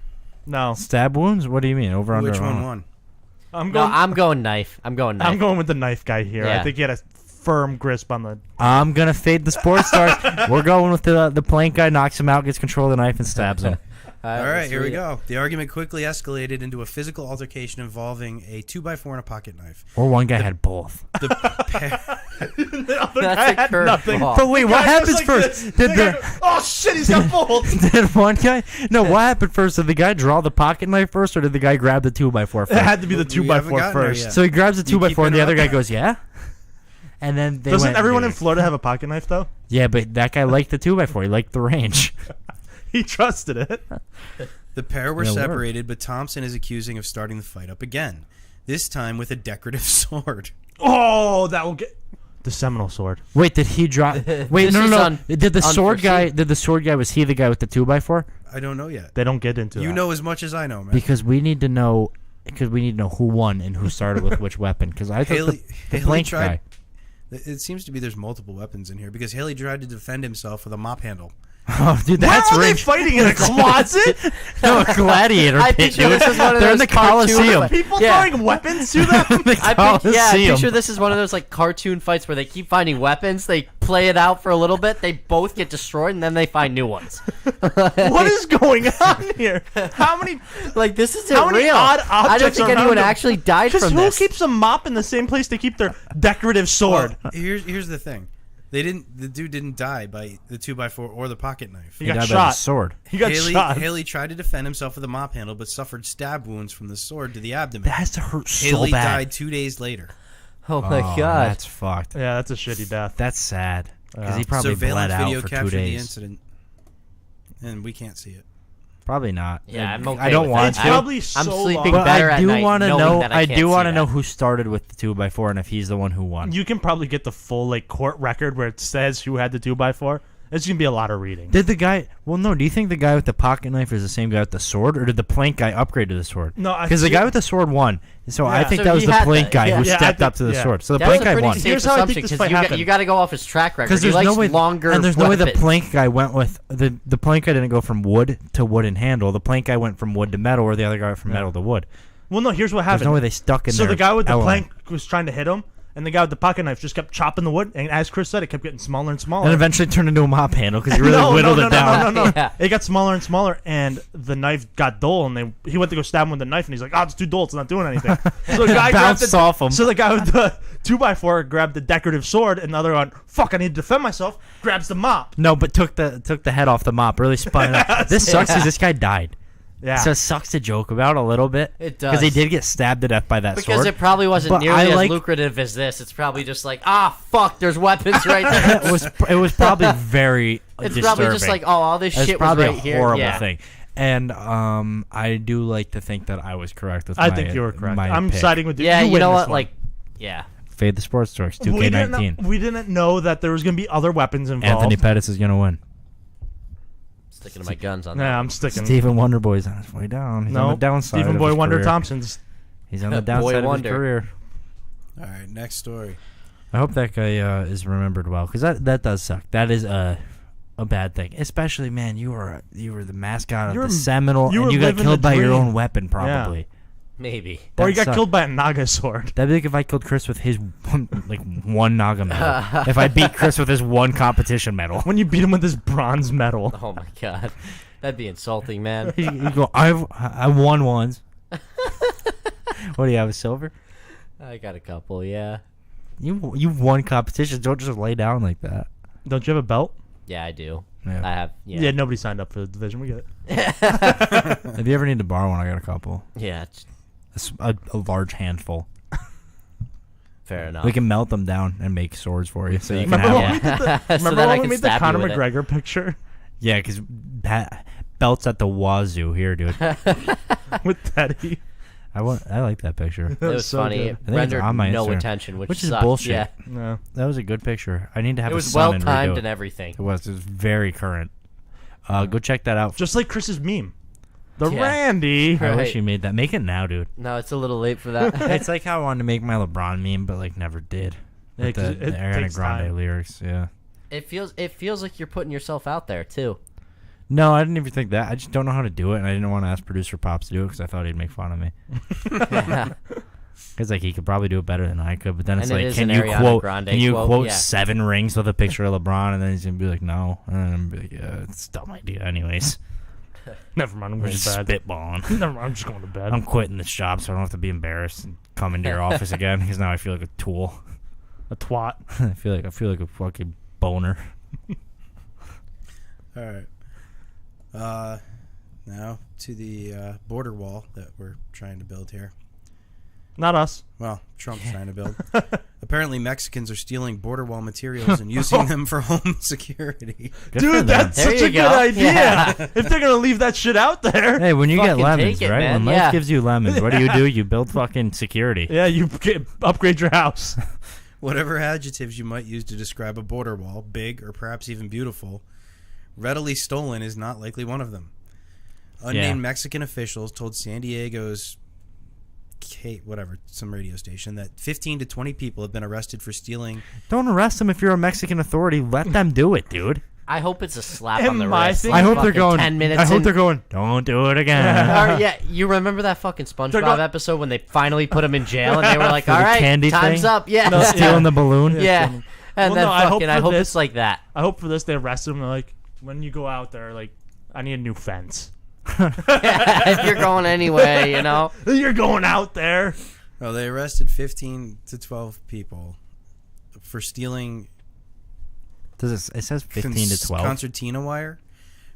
No. Stab wounds? What do you mean? Over under? Which one on? won? I'm No, going, I'm going knife. I'm going knife. I'm going with the knife guy here. I Yeah. think he had a firm grasp on the. I'm gonna fade the sports stars. We're going with the plank guy. Knocks him out, gets control of the knife, and stabs him. All right, let's here we read it. go. The argument quickly escalated into a physical altercation involving a 2x4 and a pocket knife. Or one guy had both. The pair, The other That's guy a had curve nothing. ball. But wait, what Guy goes happens like first? this. Did The guy the goes, oh shit, he's got both. did one guy? No, what happened first? Did the guy draw the pocket knife first, or did the guy grab the 2x4 It first? had to be the We haven't 2x4 gotten there first. yet. So he grabs the You 2x4, keep and the other guy interrupting. goes, "Yeah." And then they Doesn't went, everyone in Florida have a pocket knife though? Yeah, but that guy liked the 2x4. He liked the range. He trusted it. the pair were Yeah, Lord. separated, but Thompson is accusing of starting the fight up again, this time with a decorative sword. Oh, that will get the Seminole sword. Wait, did he drop? Wait, This no, is no. un- Did the sword guy? unforeseen. Did the sword guy? Was he the guy with the 2x4? I don't know yet. They don't get into You that. know as much as I know, man. Because we need to know. Because we need to know who won and who started with which weapon. Because I thought Haley, the Haley plank tried. guy. It seems to be there's multiple weapons in here because Haley tried to defend himself with a mop handle Oh, dude, Where that's are they rich. fighting in a closet? No, a gladiator I pit, picture dude. this as one of They're in those the Coliseum. cartoon- People Yeah. throwing weapons to them. The I Coliseum. picture this is one of those like cartoon fights where they keep finding weapons, they play it out for a little bit, they both get destroyed, and then they find new ones. What is going on here? How many? Like this isn't How many real. odd I don't objects think around anyone them? actually died Because from who this. keeps a mop in the same place they keep their decorative sword? Well, here's the thing. They didn't. The dude didn't die by the 2x4 or the pocket knife. He He got died by the shot. sword. He got shot. Haley tried to defend himself with a mop handle, but suffered stab wounds from the sword to the abdomen. That has to hurt so Haley bad. died 2 days later. Oh my Oh, god. that's fucked. Yeah, that's a shitty death. That's sad because Yeah. he probably bled Surveillance out video for 2 captured the days. incident, and we can't see it. Probably not. Yeah, I'm okay I don't with want that. It's to. probably I'm so sleeping long. But better I at do night want to knowing know. that I I can't do see want to that. know who started with the 2x4 and if he's the one who won. You can probably get the full like court record where it says who had the 2x4. It's gonna be a lot of reading. Did the guy? Well, no. Do you think the guy with the pocket knife is the same guy with the sword, or did the plank guy upgrade to the sword? No, I because the see- guy with the sword won. So I Yeah. think So that was he the had plank that, guy yeah. who Yeah, I stepped think- up to the yeah. sword. So the That's plank a guy pretty won. safe Here's how I think assumption this because fight happened. you got to go off his track record. Because He there's likes no way. longer And there's no way the weapons. plank guy went with the plank guy didn't go from wood to wooden handle. The plank guy went from wood to metal, or the other guy went from metal to wood. Well, no. Here's what There's happened. no way they stuck in So there. the guy with the plank was trying to hit him, and the guy with the pocket knife just kept chopping the wood. And as Chris said, it kept getting smaller and smaller. and eventually turned into a mop handle because he really no, whittled no, it no, down. No, no, no. Yeah. It got smaller and smaller, and the knife got dull. And he went to go stab him with the knife, and he's like, "Oh, it's too dull. It's not doing anything." So the guy grabbed Bounced off him. So the guy with the 2x4 grabbed the decorative sword, and the other one, "Fuck, I need to defend myself." Grabs the mop. No, but took the head off the mop. Really spun it up. This sucks because this guy died. Yeah. So it sucks to joke about a little bit. It Because he does. did get stabbed to death by that Because sword. it probably wasn't But nearly I as like- lucrative as this. It's probably just like, fuck, there's weapons right there. it was probably very It's disturbing. probably just like, all this It's shit was probably right a here. horrible Yeah. thing. And I do like to think that I was correct with I my, think you were correct. my I'm pick. siding with you. Yeah, you win know this what? one. Like, yeah. Fade the Sports Talks, we didn't, 2K19. know, we didn't know that there was going to be other weapons involved. Anthony Pettis is going to win. Sticking to my guns on Nah, that. I'm sticking. Stephen Wonderboy's on his way down. He's on No, the downside Stephen of Boy his Wonder career. Thompson's. He's on the Boy downside of his Wonder. career. All right, next story. I hope that guy is remembered well, because that does suck. That is a bad thing. Especially, man, you were the mascot of You're- the Seminole, you and were you got living killed the by your dream. own weapon, probably. Maybe. Or That he got sucked. killed by a Naga sword. That'd be like if I killed Chris with his one Naga medal. If I beat Chris with his one competition medal. When you beat him with this bronze medal. Oh my god. That'd be insulting, man. You go, I won once. What do you have, a silver? I got a couple, yeah. You've won competitions. Don't just lay down like that. Don't you have a belt? Yeah, I do. Yeah. I have, Yeah. yeah. Nobody signed up for the division. We get it. If you ever need to borrow one, I got a couple. Yeah, A large handful. fair enough. We can melt them down and make swords for you, so you can Remember have when one. we did the, So remember then I when we can made the stab you Conor with it. McGregor picture Yeah, because belts at the wazoo here, dude. with Teddy? I like that picture. It was so funny. good. It it's rendered on my no Instagram, attention, which is sucked. bullshit. Yeah. No. That was a good picture. I need to have It a was son well and timed redo and it. everything. It was very current. Go check that out. Just like Chris's meme. The Yeah. Randy. I wish Right. you made that. Make it now, dude. No, it's a little late for that. It's like how I wanted to make my LeBron meme, but like never did. Yeah, With 'cause the it Ariana takes Grande time. lyrics, yeah. It feels like you're putting yourself out there too. No, I didn't even think that. I just don't know how to do it, and I didn't want to ask producer Pops to do it because I thought he'd make fun of me. Because like he could probably do it better than I could, but then it's And it like, is can an you Ariana Grande can you quote, quote yeah. 7 rings with a picture of LeBron, and then he's gonna be like, no, and then I'm gonna be like, yeah, it's a dumb idea, anyways. Never mind. I'm We're going just to bed. spitballing. Never mind. I'm just going to bed. I'm quitting this job so I don't have to be embarrassed and come into your office again because now I feel like a tool. a twat. I feel like a fucking boner. All right. Now to the border wall that we're trying to build here. Not us. Well, Trump's trying to build. Apparently, Mexicans are stealing border wall materials and using them for home security. Good for Dude, them. that's There such you a go. good idea. Yeah. If they're going to leave that shit out there. Hey, when you get Fucking lemons, take it, right? man. When life Yeah. gives you lemons, what do? You build fucking security. Yeah, you upgrade your house. Whatever adjectives you might use to describe a border wall, big or perhaps even beautiful, readily stolen is not likely one of them. Unnamed Mexican officials told San Diego's some radio station that 15 to 20 people have been arrested for stealing. Don't arrest them if you're a Mexican authority. Let them do it, dude. I hope it's a slap And on the my wrist. thing- like I hope they're fucking going. 10 minutes I hope in. they're going. Don't do it again. Or, yeah, you remember that fucking They're SpongeBob go- episode when they finally put him in jail and they were like, For "All the right, candy time's thing? up." Yeah, No, Stealing the balloon. yeah. And Well, then no, I hope fucking, I for hope this- it's like that. I hope for this they arrest him. They're like, when you go out there, like, I need a new fence. If you're going anyway, you know. You're going out there. Well, they arrested 15 to 12 people for stealing It says 15 to 12. concertina wire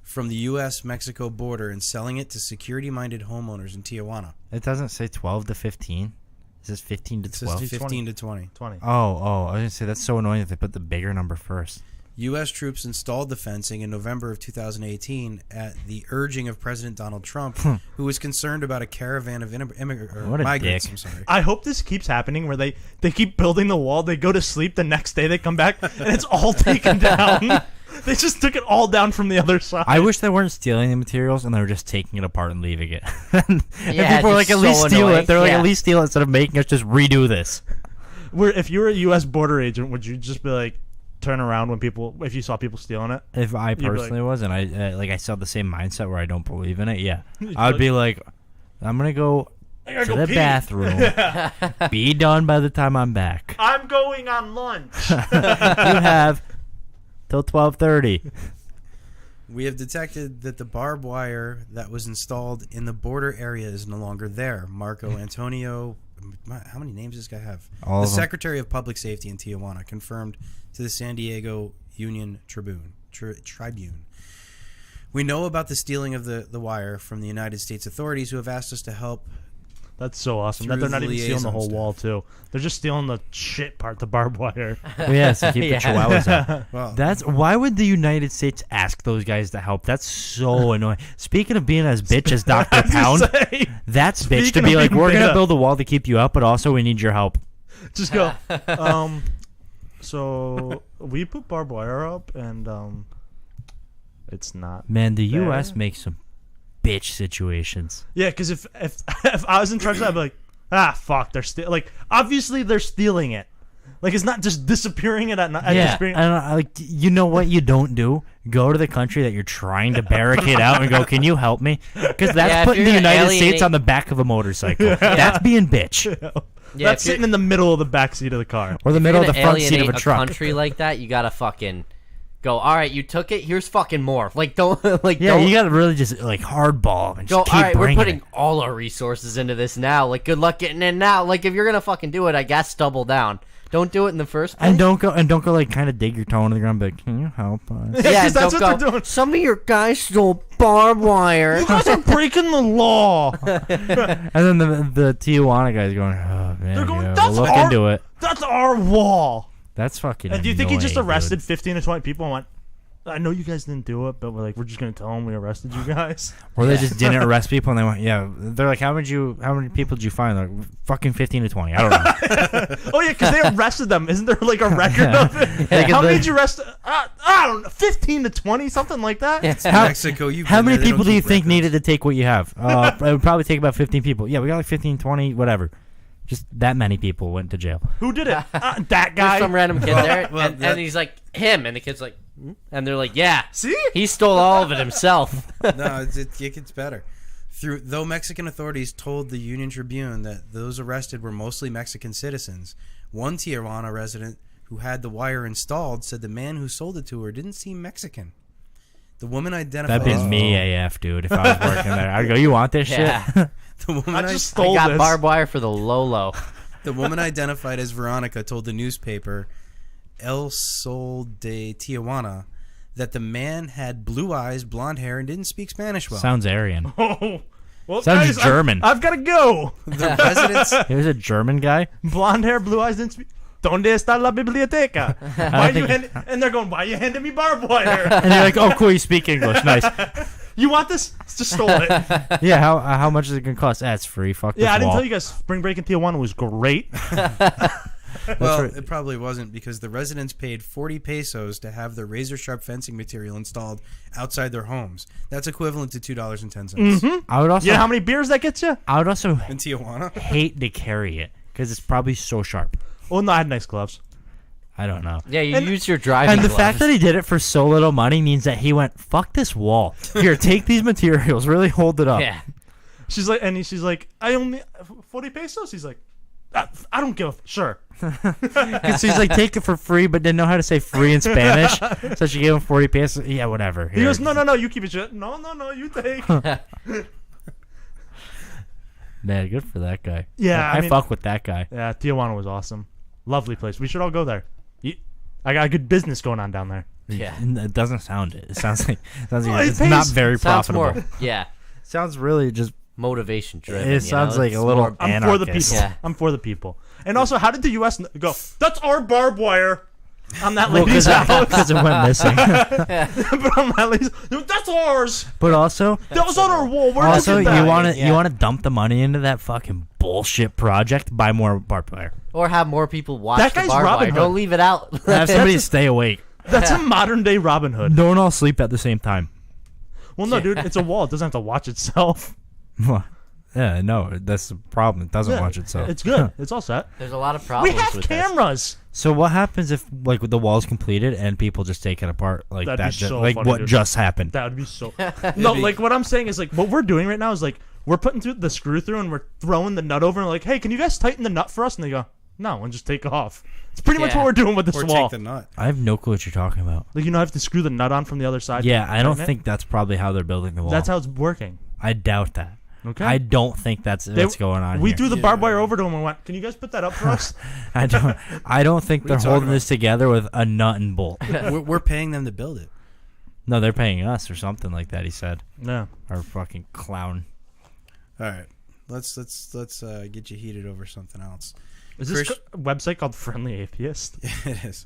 from the U.S.-Mexico border and selling it to security-minded homeowners in Tijuana. It doesn't say 12 to 15. It says 15 to It says 12. 15 to 20. 20. Oh, I was going to say that's so annoying that they put the bigger number first. U.S. troops installed the fencing in November of 2018 at the urging of President Donald Trump, who was concerned about a caravan of What a migrants. dick. I'm sorry. I hope this keeps happening where they keep building the wall. They go to sleep. The next day they come back and it's all taken down. They just took it all down from the other side. I wish they weren't stealing the materials and they were just taking it apart and leaving it. And Yeah, people were like, just at least so steal annoying. it. They're like, Yeah. at least steal it instead of making us just redo this. Where if you were a U.S. border agent, would you just be like, turn around when people, if you saw people stealing it? If I be like- personally was, and I still have the same mindset where I don't believe in it, yeah. You'd I'd be be like, I'm going to go I gotta to go the pee. bathroom. Be done by the time I'm back. I'm going on lunch. You have till 12:30. We have detected that the barbed wire that was installed in the border area is no longer there. Marco Antonio, how many names does this guy have? All The of them. Secretary of Public Safety in Tijuana confirmed to the San Diego Union Tribune. We know about the stealing of the wire from the United States authorities who have asked us to help. That's so awesome. That Through they're not the even stealing the liaison whole staff. wall too. They're just stealing the shit part, the barbed wire. Well, yeah, so keep Yeah. the chihuahuas out. Well, That's why would the United States ask those guys to help? That's so annoying. Speaking of being as bitch as Dr. Pound, that's bitch to Speaking be of like, being we're gonna beta. build a wall to keep you up, but also we need your help. Just go. So we put barbed wire up, and it's not. Man, the There. U.S. makes some bitch situations. Yeah, because if if I was in charge, I'd be like, fuck, they're still like, obviously they're stealing it. Like, it's not just disappearing it at Yeah, disappearing. and like, you know what you don't do? Go to the country that you're trying to barricade out and go, can you help me? Because that's Yeah, if putting you're the gonna United States alienate- on the back of a motorcycle. That's being bitch. Yeah, That's if you're- sitting in the middle of the back seat of the car. Or the if middle you're of the gonna front seat of a alienate truck. country like that, you gotta fucking go. All right, you took it. Here's fucking more. Like don't like Yeah, don't you gotta really just like hardball and go. just keep All right, we're bringing putting it. all our resources into this now. Like good luck getting in now. Like if you're gonna fucking do it, I guess double down. Don't do it in the first place. And don't go like kind of dig your toe into the ground. And be like, can you help us? Yeah, 'Cause that's don't what go. they're doing. Some of your guys stole barbed wire. You guys are breaking the law. And then the Tijuana guys going, oh man, They're going, yeah, "That's we'll look our- into it. That's our wall. That's fucking. And do you think he just annoying, arrested dude. 15 to 20 people and went, I know you guys didn't do it, but we're just gonna tell them we arrested you guys. Or they just didn't arrest people and they went, yeah. They're like, how many people did you find? They're like, fucking 15 to 20. I don't know. Oh yeah, because they arrested them. Isn't there like a record Yeah. of it? Yeah, 'cause How many they- did you arrest? I don't know, 15 to 20, something like that. Yeah. How- Mexico, you've How been many there, they people don't do you keep think records. needed to take what you have? It would probably take about 15 people. Yeah, we got like 15, 20, whatever. Just that many people went to jail. Who did it? That There's guy. some random kid there, well, and that- he's like him, and the kid's like, "Hmm?" And they're like, yeah, See? he stole all of it himself. No, it gets better. Though Mexican authorities told the Union Tribune that those arrested were mostly Mexican citizens, one Tijuana resident who had the wire installed said the man who sold it to her didn't seem Mexican. The woman identified. That'd been me AF, dude, if I was working there. I'd go, you want this Yeah. shit? The woman, I I- just I stole got this. barbed wire for the Lolo. the woman identified as Veronica told the newspaper El Sol de Tijuana that the man had blue eyes, blonde hair, and didn't speak Spanish well. Sounds Aryan. Oh, well, Sounds guys, German. I've got to go. The residents. He was a German guy. Blonde hair, blue eyes, didn't speak. ¿Dónde está la biblioteca? Why you and they're going, why you handing me barbed wire? And you're like, oh, cool, you speak English. Nice. You want this? Just stole it. Yeah, how much is it going to cost? It's free. Fuck this Yeah, I didn't wall. tell you guys. Spring break in Tijuana was great. Well, right. it probably wasn't because the residents paid 40 pesos to have the razor-sharp fencing material installed outside their homes. That's equivalent to $2.10 I would also, You know how many beers that gets you? I would also in Tijuana. hate to carry it because it's probably so sharp. Oh no, I had nice gloves. I don't know. Yeah, you And- use your driving And the gloves. fact that he did it for so little money means that he went, fuck this wall. Here, take these materials. Really hold it up. Yeah. She's like, I only 40 pesos. He's like, I don't give a sure. And so he's like, take it for free, but didn't know how to say free in Spanish. So she gave him 40 pesos. Yeah, whatever. He Here. goes, no, you keep it. Shit. No, you take. Man, good for that guy. Yeah, I I mean- fuck with that guy. Yeah, Tijuana was awesome. Lovely place. We should all go there. I got a good business going on down there. Yeah. It doesn't sound it. It sounds like, Well, it it's pays- not very Sounds profitable. more, yeah, Sounds really just. motivation driven. It sounds like It's a little more- I'm for the anarchist. people. Yeah. I'm for the people. And also, how did the U.S. go? That's our barbed wire. On that Well, lady's house. because it went missing. But on that lady's, that's ours. But also, That was on our wall. Where also did you get you that? want to Yeah. you want to dump the money into that fucking bullshit project. Buy more barbed wire. Or have more people watch That the guy's barbed Robin wire. Hood. Don't leave it out. Have somebody stay awake. That's a modern day Robin Hood. Don't all sleep at the same time. Well, no, dude, it's a wall. It doesn't have to watch itself. Yeah, no, that's the problem. It doesn't Yeah, watch itself. It's good. It's all set. There's a lot of We problems have with cameras. So what happens if like the wall's completed and people just take it apart like That'd that? be so like funny, what dude. just happened? That would be so. No, like what I'm saying is like what we're doing right now is like we're putting through the screw through and we're throwing the nut over and like, hey, can you guys tighten the nut for us? And they go, no, and just take off. It's pretty much Yeah. what we're doing with this Or wall. take the nut. I have no clue what you're talking about. Like I have to screw the nut on from the other side. Yeah, I don't Tighten it. think that's probably how they're building the wall. That's how it's working. I doubt that. Okay. I don't think that's what's going on. We here. threw the barbed wire over to him and went, can you guys put that up for us? I don't. I don't think What are they're you talking holding about? this together with a nut and bolt. We're paying them to build it. No, they're paying us or something like that. He said, No. "Our fucking clown." All right, let's get you heated over something else. Is this a website called Friendly Atheist? It is.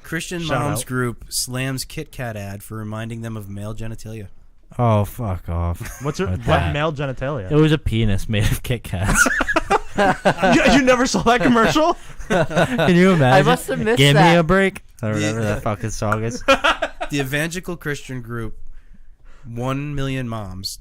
Christian Shout Moms out. Group slams Kit Kat ad for reminding them of male genitalia. Oh, fuck off! What's her, With what that. male It genitalia? was a penis made of Kit Kats. you never saw that commercial? Can you imagine? must have missed Give me that. a break. Or whatever that fucking song is. The evangelical Christian group, 1 Million Moms,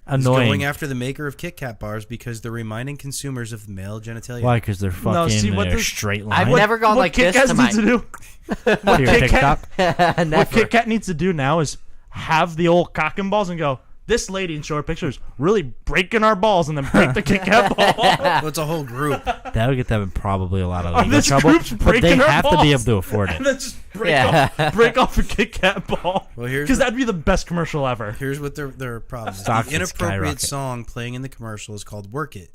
is Annoying. going after the maker of Kit Kat bars because they're reminding consumers of male genitalia. Why? Because they're fucking see, what they're this- straight I've line. never gone what like Kit this Kat to needs to my. do? to your Kit Kat- TikTok. What Never. Kit Kat needs to do now is have the old cock and balls and go, this lady and show her pictures really breaking our balls and then break the Kit Kat ball. Well, it's a whole group. That would get them in probably a lot of Oh, legal this trouble. group's But they breaking our have to be able balls. to afford And it. then just Yeah. break off a Kit Kat ball. Well, here's Because what- that'd be the best commercial ever. Here's what their problem is. Stock The would inappropriate skyrocket. song playing in the commercial is called Work It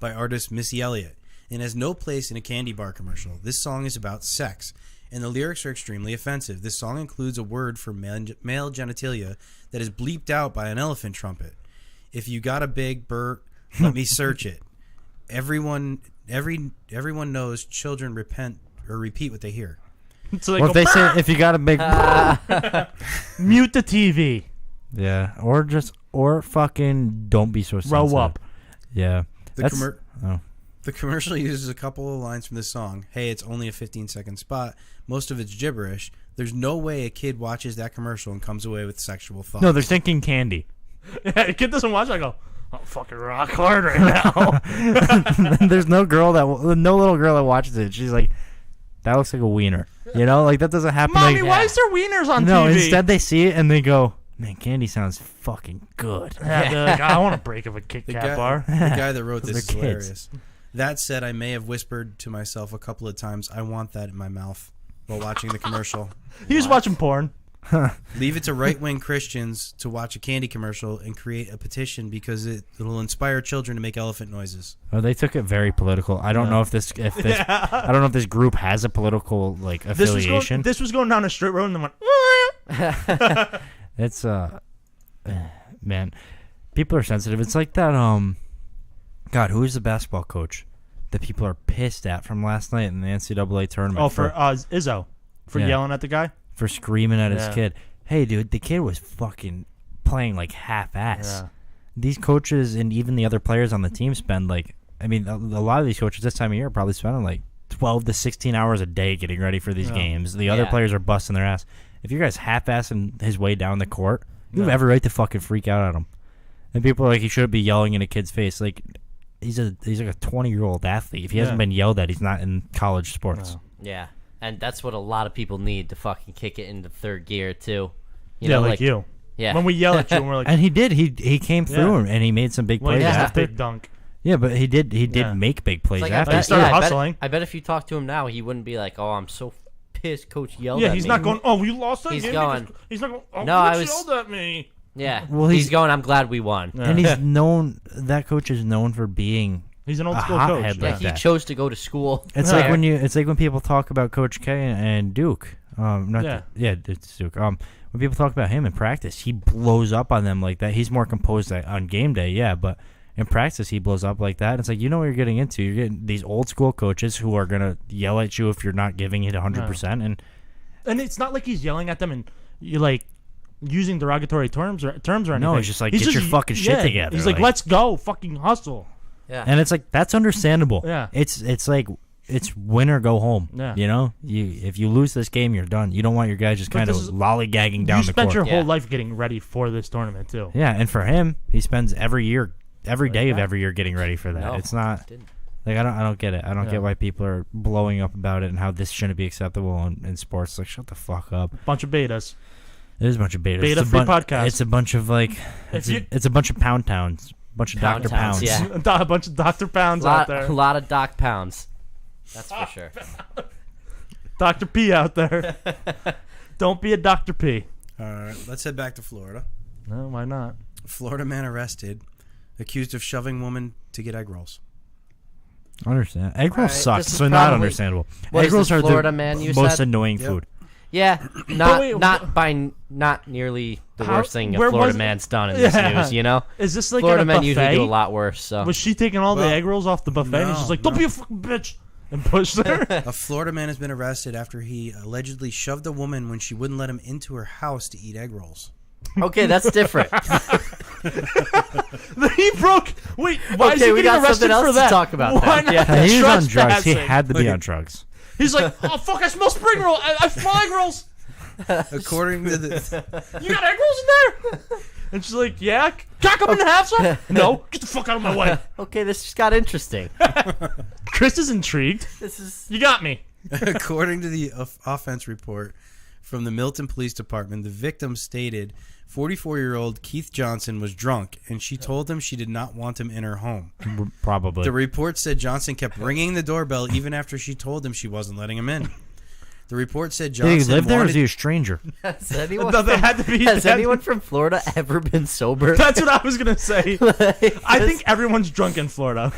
by artist Missy Elliott and has no place in a candy bar commercial. This song is about sex, and the lyrics are extremely offensive. This song includes a word for male genitalia that is bleeped out by an elephant trumpet. If you got a big Bert, let me search it. Everyone knows children repent or repeat what they hear. So they Or go, if they say if you got a big mute the TV. yeah, or fucking don't be so sensitive. Row up. Yeah, The that's oh. The commercial uses a couple of lines from this song. Hey, it's only a 15-second spot. Most of it's gibberish. There's no way a kid watches that commercial and comes away with sexual thoughts. No, they're thinking candy. Yeah, a kid doesn't watch it. I go, I'm fucking rock hard right now. There's no little girl that watches it. She's like, that looks like a wiener. You know, like that doesn't happen. Mommy, like, why is there wieners on no, TV? instead they see it and they go, man, candy sounds fucking good. Yeah, they're like, I want a break of a Kit The Kat bar. the guy that wrote Those this is are kids. hilarious. That said, I may have whispered to myself a couple of times, I want that in my mouth while watching the commercial. He was watching porn. Leave it to right-wing Christians to watch a candy commercial and create a petition because it'll inspire children to make elephant noises. Oh, they took it very political. I don't know if this I don't know if this group has a political like affiliation. This was going down a straight road and then went. It's man, people are sensitive. It's like that God, who is the basketball coach that people are pissed at from last night in the NCAA tournament? Oh, for Izzo, for Yeah. yelling at the guy. for screaming at his Yeah. kid. Hey, dude, the kid was fucking playing like half-ass. Yeah. These coaches and even the other players on the team spend like, I mean, a lot of these coaches this time of year are probably spending like 12 to 16 hours a day getting ready for these Yeah. games. The other Yeah. players are busting their ass. If you guys half-assing his way down the court, you have Yeah. every right to fucking freak out at him. And people are like, he shouldn't be yelling in a kid's face. Like, he's like a 20-year-old athlete. If he hasn't Yeah. been yelled at, he's not in college sports. No. Yeah. And that's what a lot of people need to fucking kick it into third gear too. Like you. Yeah. When we yell at you and we're like, And he did. He came through and he made some big well, plays he missed a after. big dunk. Yeah, but he did Yeah. make big plays Like, after. He started I bet- hustling. I bet if you talk to him now, he wouldn't be like, "Oh, I'm so pissed, Coach yelled Yeah, at he's me." not going, oh, you lost that He's game? going, because-" He's not going, oh, "No, Coach I was- yelled at me. Yeah. Well, he's he's- going, "I'm glad we won." Yeah. And he's known. That coach is known for being. He's an old A school hothead coach. like Yeah, he that. chose to go to school. It's Yeah. like when people talk about Coach K and Duke. Yeah. It's Duke. When people talk about him in practice, he blows up on them like that. He's more composed on game day, yeah, but in practice he blows up like that. It's like, you know what you're getting into. You're getting these old school coaches who are gonna yell at you if you're not giving it 100%. And it's not like he's yelling at them and you like using derogatory terms or anything. No, he's just like, get your fucking shit together. He's like, let's go, fucking hustle. Yeah. And it's like, that's understandable. Yeah. It's like, it's win or go home. Yeah. You know, if you lose this game, you're done. You don't want your guys just But kind of this is- lollygagging down You the spent court. your Yeah. whole life getting ready for this tournament too. Yeah, and for him, he spends every day of that? every year getting ready for that. No, It's not didn't. like I don't get it. I don't Yeah. get why people are blowing up about it and how this shouldn't be acceptable in sports. Like, shut the fuck up. Bunch of betas. There's a bunch of betas. Beta It's a free podcast. It's a bunch of like, it's a bunch of pound towns, bunch of Pound Dr. towns, Pounds. yeah. A bunch of Dr. Pounds out there. A lot of Doc Pounds. That's for sure. Dr. P out there. Don't be a Dr. P. All right, let's head back to Florida. No, why not? Florida man arrested, accused of shoving woman to get egg rolls. I understand. Egg rolls Right, suck, this is so not probably- understandable. What Egg is rolls this are Florida the man you most said? annoying Yep. food. Yeah, wait, not nearly the How- worst thing a where Florida was- man's done in this Yeah. news. You know, Is this like Florida at a men buffet? usually do a lot worse. So Was she taking all the Well, egg rolls off the buffet and no, she's like, don't no. be a fucking bitch, and pushed her? A Florida man has been arrested after he allegedly shoved a woman when she wouldn't let him into her house to eat egg rolls. okay, that's different. He broke. Wait, why is Okay, he we getting got arrested something else for to that? talk about Why then. not? Yeah. He was on drugs. He Trespassing. had to be on drugs. He's like, oh fuck, I smell spring roll. I smell egg rolls. According to the You got egg rolls in there? And she's like, yeah. Can I come in and have some? No, get the fuck out of my way. Okay, this just got interesting. Chris is intrigued. This is You got me. according to the offense report from the Milton Police Department, the victim stated 44-year-old Keith Johnson was drunk, and she told him she did not want him in her home. Probably. The report said Johnson kept ringing the doorbell even after she told him she wasn't letting him in. The report said Did he Johnson live there or wanted is he a stranger? has anyone, No, they had to be. has they had to- anyone from Florida ever been sober? That's what I was gonna say. Like, I think everyone's drunk in Florida.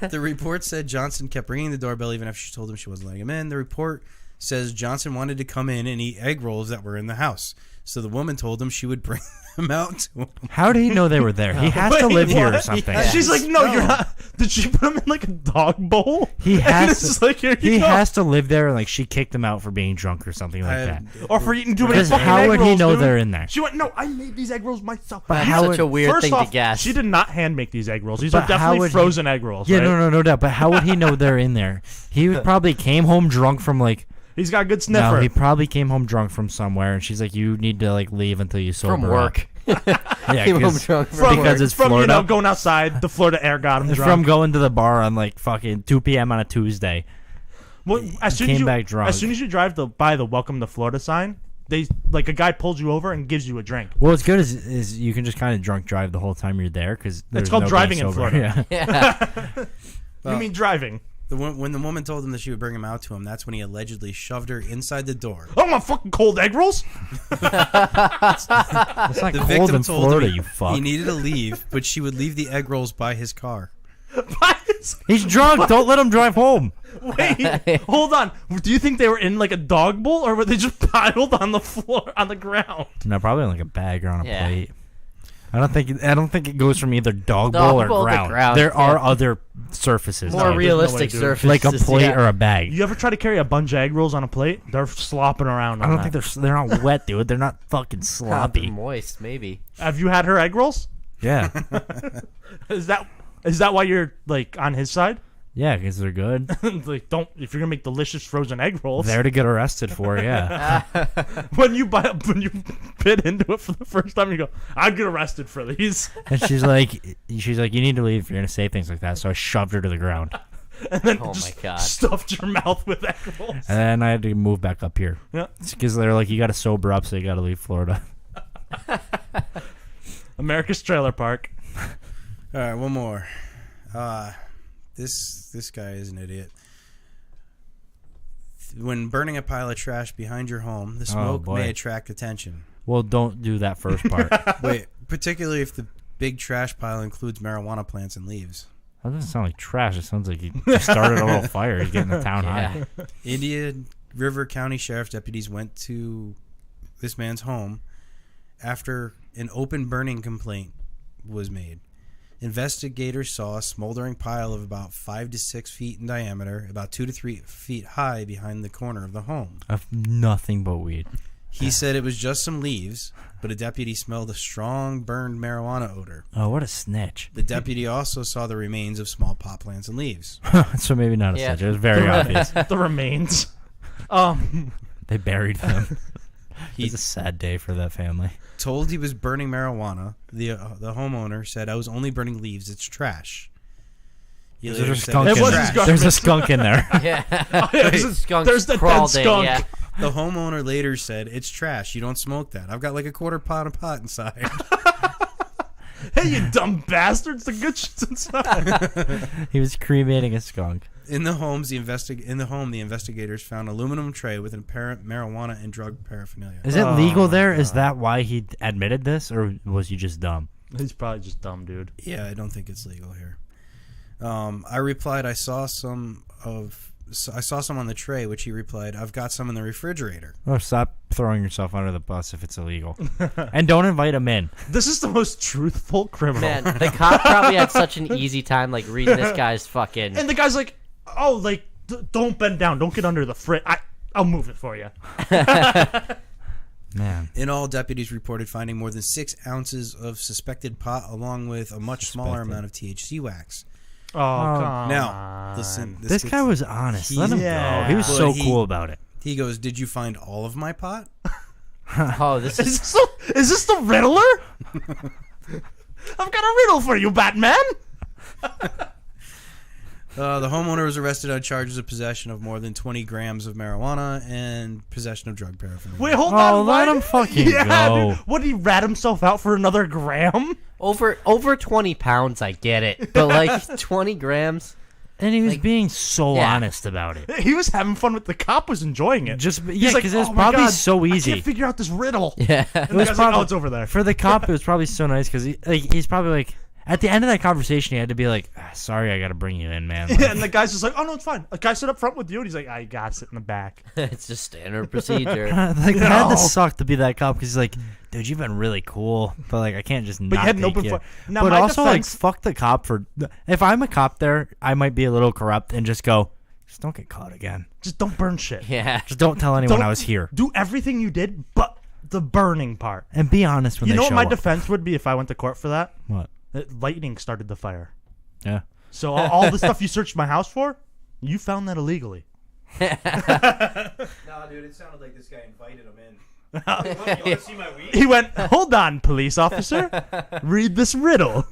The report said Johnson kept ringing the doorbell even after she told him she wasn't letting him in. The report says Johnson wanted to come in and eat egg rolls that were in the house. So the woman told him she would bring them out to him. How did he know they were there? He has to Wait, live here or what? something. Yeah. She's like, no, you're not. Did she put him in like a dog bowl? He And has it's to- just like, here you He go. has to live there, and like she kicked him out for being drunk or something like that. Or for eating too many Because fucking how egg would he rolls, know dude. they're in there? She went, no, I made these egg rolls myself. But That's how such would- a weird First thing off, to guess. she did not hand make these egg rolls. These But are how definitely would he- frozen egg rolls. Yeah, right? no doubt. But how would he know they're in there? He probably came home drunk from like. He's got a good sniffer. No, he probably came home drunk from somewhere, and she's like, "You need to like leave until you sober from up." work. Yeah, Came home 'cause- drunk from, because it's from Florida. going outside, the Florida air got him from drunk. going to the bar on like fucking 2 p.m. on a Tuesday. Well, as soon came as you, back drunk. As soon as you drive by the Welcome to Florida sign, they like a guy pulls you over and gives you a drink. Well, what's good is you can just kind of drunk drive the whole time you're there because It's called driving in Florida. Yeah. Yeah. You mean driving? When the woman told him that she would bring him out to him, that's when he allegedly shoved her inside the door. I don't want fucking cold egg rolls. It's not The cold victim in told Florida, him you fuck. he needed to leave, but she would leave the egg rolls by his car. He's drunk. Don't let him drive home. Wait, hold on. Do you think they were in like a dog bowl, or were they just piled on the floor on the ground? No, probably on like a bag or on a Yeah. plate. I don't think it goes from either dog Dog bowl or bowl to ground. ground, There are yeah. other surfaces, More there's no way realistic to do it. surfaces. like a plate yeah. or a bag. You ever try to carry a bunch of egg rolls on a plate? They're slopping around. I on don't that. think they're not wet, dude. They're not fucking They're sloppy. moist, maybe. Have you had her egg rolls? Yeah, Is that why you're like on his side? yeah, because they're good. Like, don't if you're gonna make delicious frozen egg rolls. There to get arrested for. Yeah, When you bit into it for the first time, you go, "I'd get arrested for these." and she's like, you need to leave if you're gonna say things like that. So I shoved her to the ground. and then Oh just my God. stuffed your mouth with egg rolls. And then I had to move back up here. Yeah. Because they're like, you got to sober up, so you got to leave Florida. America's Trailer Park. All right, one more. This guy is an idiot. When burning a pile of trash behind your home, the smoke boy. may attract attention. Well, don't do that first part. Wait, particularly if the big trash pile includes marijuana plants and leaves. That doesn't sound like trash. It sounds like he started a little fire. He's getting the town high. Yeah. Indian River County Sheriff's deputies went to this man's home after an open burning complaint was made. Investigators saw a smoldering pile of about 5 to 6 feet in diameter, about 2 to 3 feet high behind the corner of the home. Of nothing but weed. He said it was just some leaves, but a deputy smelled a strong burned marijuana odor. Oh, what a snitch. The deputy also saw the remains of small pot plants and leaves. So maybe not a Yeah. snitch. It was very obvious. The remains. They buried them. He It's a sad day for that family. told he was burning marijuana. The homeowner said, "I was only burning leaves. It's trash." He There's later a said, skunk "It's in was there. his trash." garbage. There's a skunk in there. Yeah. There's Skunks there's the dead crawled in, skunk. yeah. The homeowner later said, "It's trash. You don't smoke that. I've got like a quarter pound of pot inside." Hey, you dumb bastards! The good shit's inside. He was cremating a skunk. In the home, the investigators found an aluminum tray with apparent marijuana and drug paraphernalia. Is it Oh legal my there? Is God. that why he admitted this, or was he just dumb? He's probably just dumb, dude. Yeah, I don't think it's legal here. I replied, I saw some on the tray, which he replied, "I've got some in the refrigerator." Oh, stop throwing yourself under the bus if it's illegal. And don't invite him in. This is the most truthful criminal. Man, the cop probably had such an easy time like reading this guy's fucking. And the guy's like, "Oh, like, don't bend down. Don't get under the fridge. I'll move it for you." Man. In all, deputies reported finding more than 6 ounces of suspected pot, along with a much smaller Suspected. amount of THC wax. Oh, come Now, on. listen. This guy was honest. Let him Yeah. go. He was But so he- cool about it. He goes, "Did you find all of my pot?" Oh, this is. Is this the Riddler? I've got a riddle for you, Batman. The homeowner was arrested on charges of possession of more than 20 grams of marijuana and possession of drug paraphernalia. Wait, hold Oh, on. let why- him fucking yeah, go. Dude, what, did he rat himself out for another gram? Over 20 pounds, I get it. But like 20 grams. And he was Like, being so yeah. honest about it. He was having fun with the cop, was enjoying it. Just He's yeah, like, because it's "Oh my probably God, so I easy. can't figure out this riddle. Yeah. And the was guy's like, probably- "Oh, it's over there." For the cop, it was probably so nice because he's probably like, at the end of that conversation, he had to be like, "Sorry, I got to bring you in, man." Like, Yeah, and the guy's just like, "Oh no, it's fine." A guy sit up front with you, and he's like, "I got to sit in the back." It's just standard procedure. like that had No. to suck to be that cop because he's like, "Dude, you've been really cool, but like I can't just." But you had an open you. fire. Now, But my also, defense- like, fuck the cop for. If I'm a cop there, I might be a little corrupt and just go, "Just don't get caught again. Just don't burn shit. Yeah. Just don't tell anyone Don't- I was here, Do everything you did, but the burning part. and be honest when You they know what show my up." defense would be if I went to court for that? What? That lightning started the fire. Yeah. So all the stuff you searched my house for, you found that illegally. No, dude, it sounded like this guy invited him in. You want to see my weed? He went, "Hold on, police officer. Read this riddle."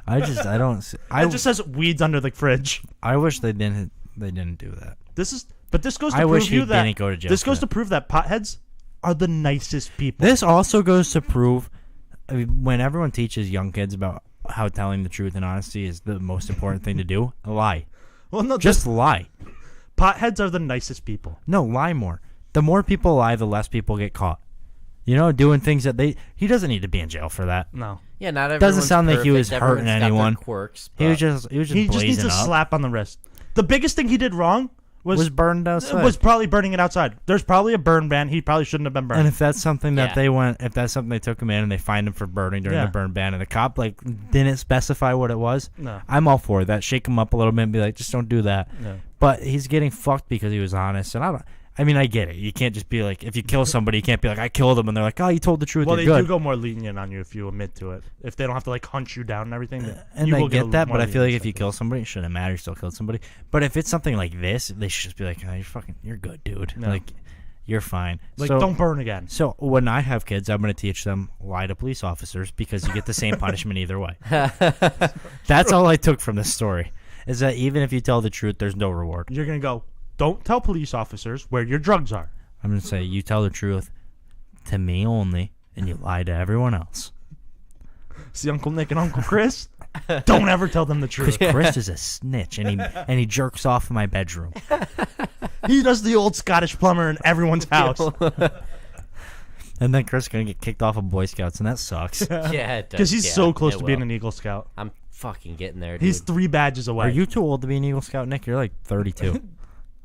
I don't. It just says weeds under the fridge. I wish they didn't. They didn't do that. This goes to I prove wish he you that didn't go to jail this for goes that. to prove that potheads are the nicest people. This also goes to prove, I mean, when everyone teaches young kids about how telling the truth and honesty is the most important thing to do, lie. Well, no, Just lie. potheads are the nicest people. No, lie more. The more people lie, the less people get caught. You know, doing things that he doesn't need to be in jail for that. No, Yeah, not everyone. Doesn't sound like he was hurting anyone. Quirks, He was but- just he just needs blazing a up. slap on the wrist. The biggest thing he did wrong Was burned outside. was probably burning it outside. There's probably a burn ban. He probably shouldn't have been burned. And if that's something that Yeah. if that's something they took him in and they fined him for burning during Yeah. the burn ban, and the cop like didn't specify what it was, No. I'm all for that. Shake him up a little bit and be like, just don't do that. No. But he's getting fucked because he was honest, and I mean, I get it. You can't just be like, if you kill somebody, you can't be like, I killed him, and they're like, oh, you told the truth. Well, You're they good. do go more lenient on you if you admit to it. If they don't have to like hunt you down and everything. And you I will get a that, more but I feel like lenient if you kill somebody, it shouldn't matter. You still killed somebody. But if it's something like this, they should just be like, oh, you're good, dude. No. Like, you're fine. like So- don't burn again. So when I have kids, I'm going to teach them lie to police officers because you get the same punishment either way. That's all I took from this story. is that even if you tell the truth, there's no reward. You're gonna go. Don't tell police officers where your drugs are. I'm gonna say you tell the truth to me only, and you lie to everyone else. See Uncle Nick and Uncle Chris? Don't ever tell them the Because truth. Chris is a snitch, and he jerks off in my bedroom. He does the old Scottish plumber in everyone's house. And then Chris is gonna get kicked off of Boy Scouts, and that sucks. Yeah, it does. Because he's Yeah, so close it to being will. an Eagle Scout. I'm fucking getting there, dude. He's 3 badges away. Are you too old to be an Eagle Scout, Nick? You're like 32.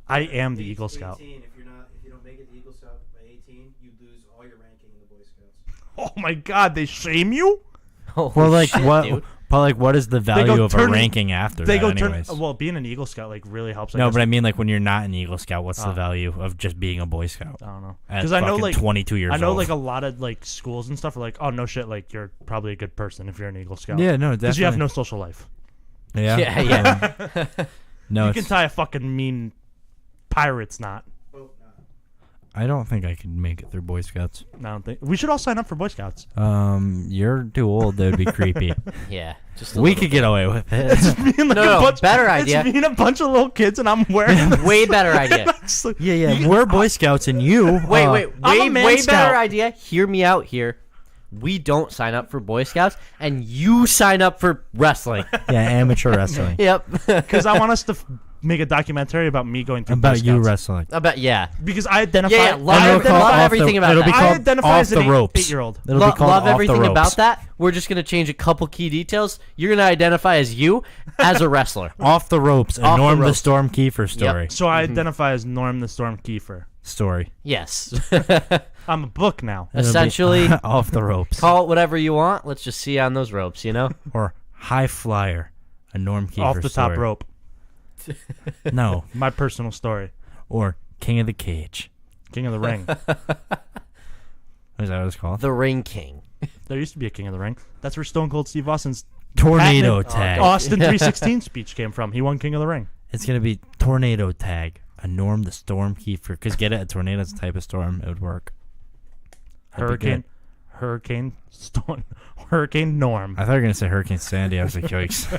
I am the Eagle Scout. 18. If you don't make it the Eagle Scout by 18, you lose all your ranking in the Boy Scouts. Oh my God, they shame you? Holy Well, like shit, what? dude. But like, what is the value of a turn- ranking after They that? go Anyways, turn. Well, being an Eagle Scout like really helps. no, guess. but I mean, like when you're not an Eagle Scout, what's the Oh. value of just being a Boy Scout? I don't know. At Because I know fucking like 22 years I know old. like a lot of like schools and stuff are like, oh no shit, like you're probably a good person if you're an Eagle Scout. Yeah, no, Because you have definitely. no social life. Yeah, Yeah. No, You it's- can tie a fucking mean pirate's knot. I don't think I could make it through Boy Scouts. I don't think we should all sign up for Boy Scouts. You're too old. That would be creepy. Yeah. Just a We little could get away with it. Me and, like, No, a no, bunch, better idea. It's me and a bunch of little kids, and I'm wearing. bit. Way better idea. It's like- Yeah, we're Boy Scouts, and you. Wait, I'm a man way scout. better idea. Hear me out here. We don't sign up for Boy Scouts, and you sign up for wrestling. Yeah, amateur wrestling. Yep. Because I want us to make a documentary about me going through Boy About you Scouts. wrestling. Yeah. Because I identify. Yeah, And love, it'll love be called off everything the, about it'll that. Be I called identify off as an the ropes. 8-year-old. It'll be called Love off everything the ropes. about that. We're just gonna change a couple key details. You're gonna identify as you as a wrestler. Off the ropes. A Off the Norm the ropes. Storm Kiefer story. So I identify as Norm the Storm Kiefer. Story. Yes. I'm a book now. It'll be Essentially, off the ropes. call it whatever you want. Let's just see you on those ropes, you know? Or High Flyer. A Norm Kiefer Off the story. top rope. No. My personal story. Or King of the Cage. King of the Ring. Is that what it's called? The Ring King. There used to be a King of the Ring. That's where Stone Cold Steve Austin's Tornado patented Tag. Austin 316 speech came from. He won King of the Ring. It's going to be Tornado Tag. A Norm the Storm Kiefer. Because get it? A tornado's a type of storm. It would work. That'd be good. Hurricane Norm. I thought you were going to say Hurricane Sandy. I was like, yikes.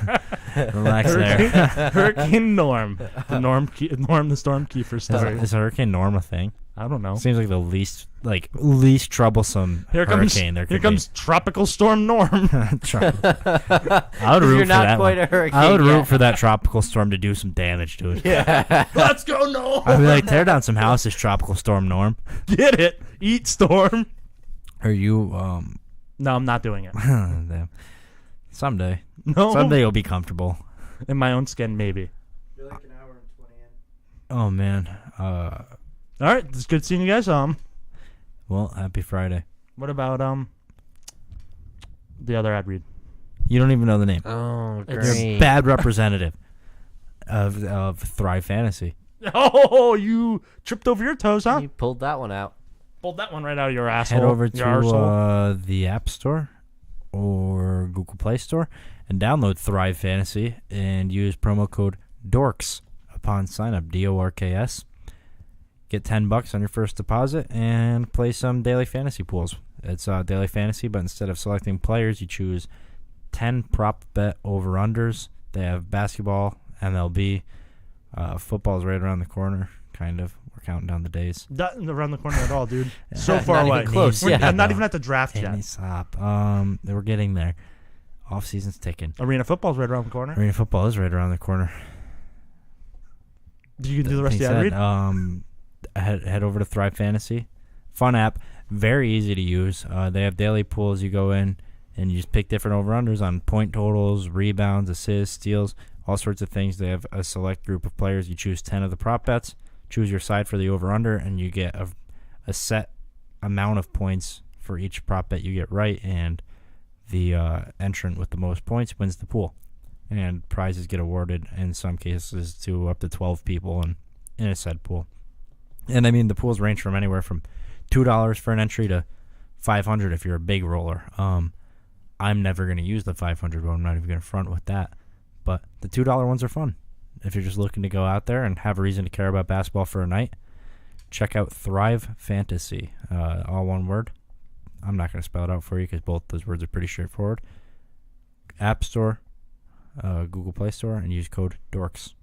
Relax there. Hurricane Norm. The Norm the Storm Kiefer story. Is Hurricane Norm a thing? I don't know. Seems like the least troublesome Here comes hurricane there could here comes Tropical Storm Norm. be. I would root You're for not that quite one. a hurricane I would root yet. for that tropical storm to do some damage to it. Yeah. Let's go Norm. I'd be like, tear down some houses, Tropical Storm Norm. Get it. Eat Storm. Are you, No, I'm not doing it. damn. Someday No. you'll be comfortable. In my own skin, maybe. You're like an hour and 20 in. Oh, man. All right. It's good seeing you guys. Well, happy Friday. What about the other ad read? You don't even know the name. Oh, It's- You're a great. bad representative of Thrive Fantasy. Oh, you tripped over your toes, huh? You pulled that one out. Pulled that one right out of your asshole. Head over your to arsehole. the App Store or Google Play Store and download Thrive Fantasy and use promo code DORKS upon sign up, DORKS. Get $10 on your first deposit and play some daily fantasy pools. It's daily fantasy, but instead of selecting players, you choose 10 prop bet over-unders. They have basketball, MLB, football's right around the corner, kind of. We're counting down the days. Not around the corner at all, dude. So far Not even away. close, We're yeah. not even at the draft Penny yet. stop. We're getting there. Off season's ticking. Arena football's right around the corner. Arena football is right around the corner. You can do the rest of the ad read. Head over to Thrive Fantasy. Fun app. Very easy to use. They have daily pools. You go in and you just pick different over-unders on point totals, rebounds, assists, steals, all sorts of things. They have a select group of players. You choose 10 of the prop bets, choose your side for the over-under, and you get a set amount of points for each prop bet you get right, and the entrant with the most points wins the pool. And prizes get awarded in some cases to up to 12 people in a said pool. And I mean, the pools range from anywhere from $2 for an entry to $500 if you're a big roller. I'm never going to use the $500, but I'm not even going to front with that. But the $2 ones are fun. If you're just looking to go out there and have a reason to care about basketball for a night, check out Thrive Fantasy. All one word. I'm not going to spell it out for you because both those words are pretty straightforward. App Store, Google Play Store, and use code DORKS.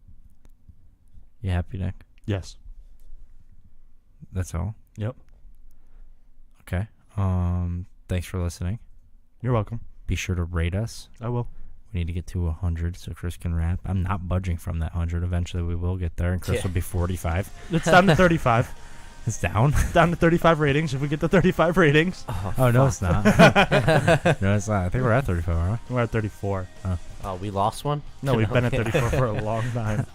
You happy, Nick? Yes. That's all? Yep. Okay. Thanks for listening. You're welcome. Be sure to rate us. I will. We need to get to 100 so Chris can rap. I'm not budging from that 100. Eventually we will get there, and Chris will be 45. It's down to 35. It's down? Down to 35 ratings. If we get to 35 ratings. Oh, no, it's not. No, it's not. I think we're at 35, aren't We're at 34. Oh, we lost one? No, we've been at 34 for a long time.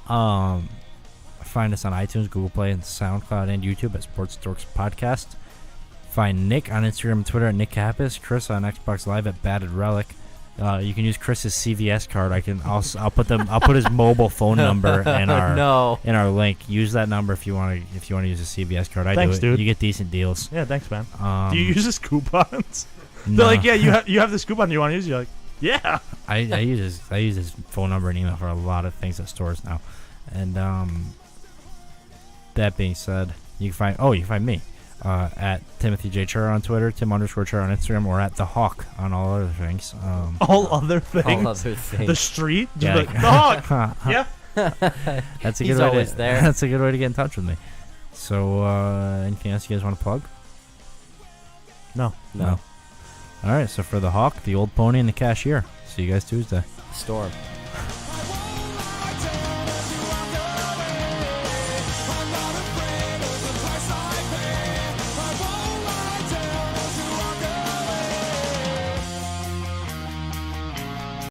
we? Find us on iTunes, Google Play, and SoundCloud, and YouTube at Sports Dorks Podcast. Find Nick on Instagram and Twitter at Nick Kappas. Chris on Xbox Live at Batted Relic. You can use Chris's CVS card. I'll put his mobile phone number in our link. Use that number if you want to use a CVS card. Thanks, do it. dude. You get decent deals. Yeah, thanks, man. Do you use his coupons? No. They're like, yeah, you have this coupon you want to use. You're like, yeah. I use his phone number and email for a lot of things at stores now. And that being said, you can find me at Timothy J. Chur on Twitter, Tim_Chur on Instagram, or at The Hawk on all other things. All other things. All other things. The street. Just Yeah. like, the Hawk. Yeah. That's a He's good way always to, there. That's a good way to get in touch with me. So, anything else you guys want to plug? No. All right. So for The Hawk, the old pony, and the cashier. See you guys Tuesday. Storm.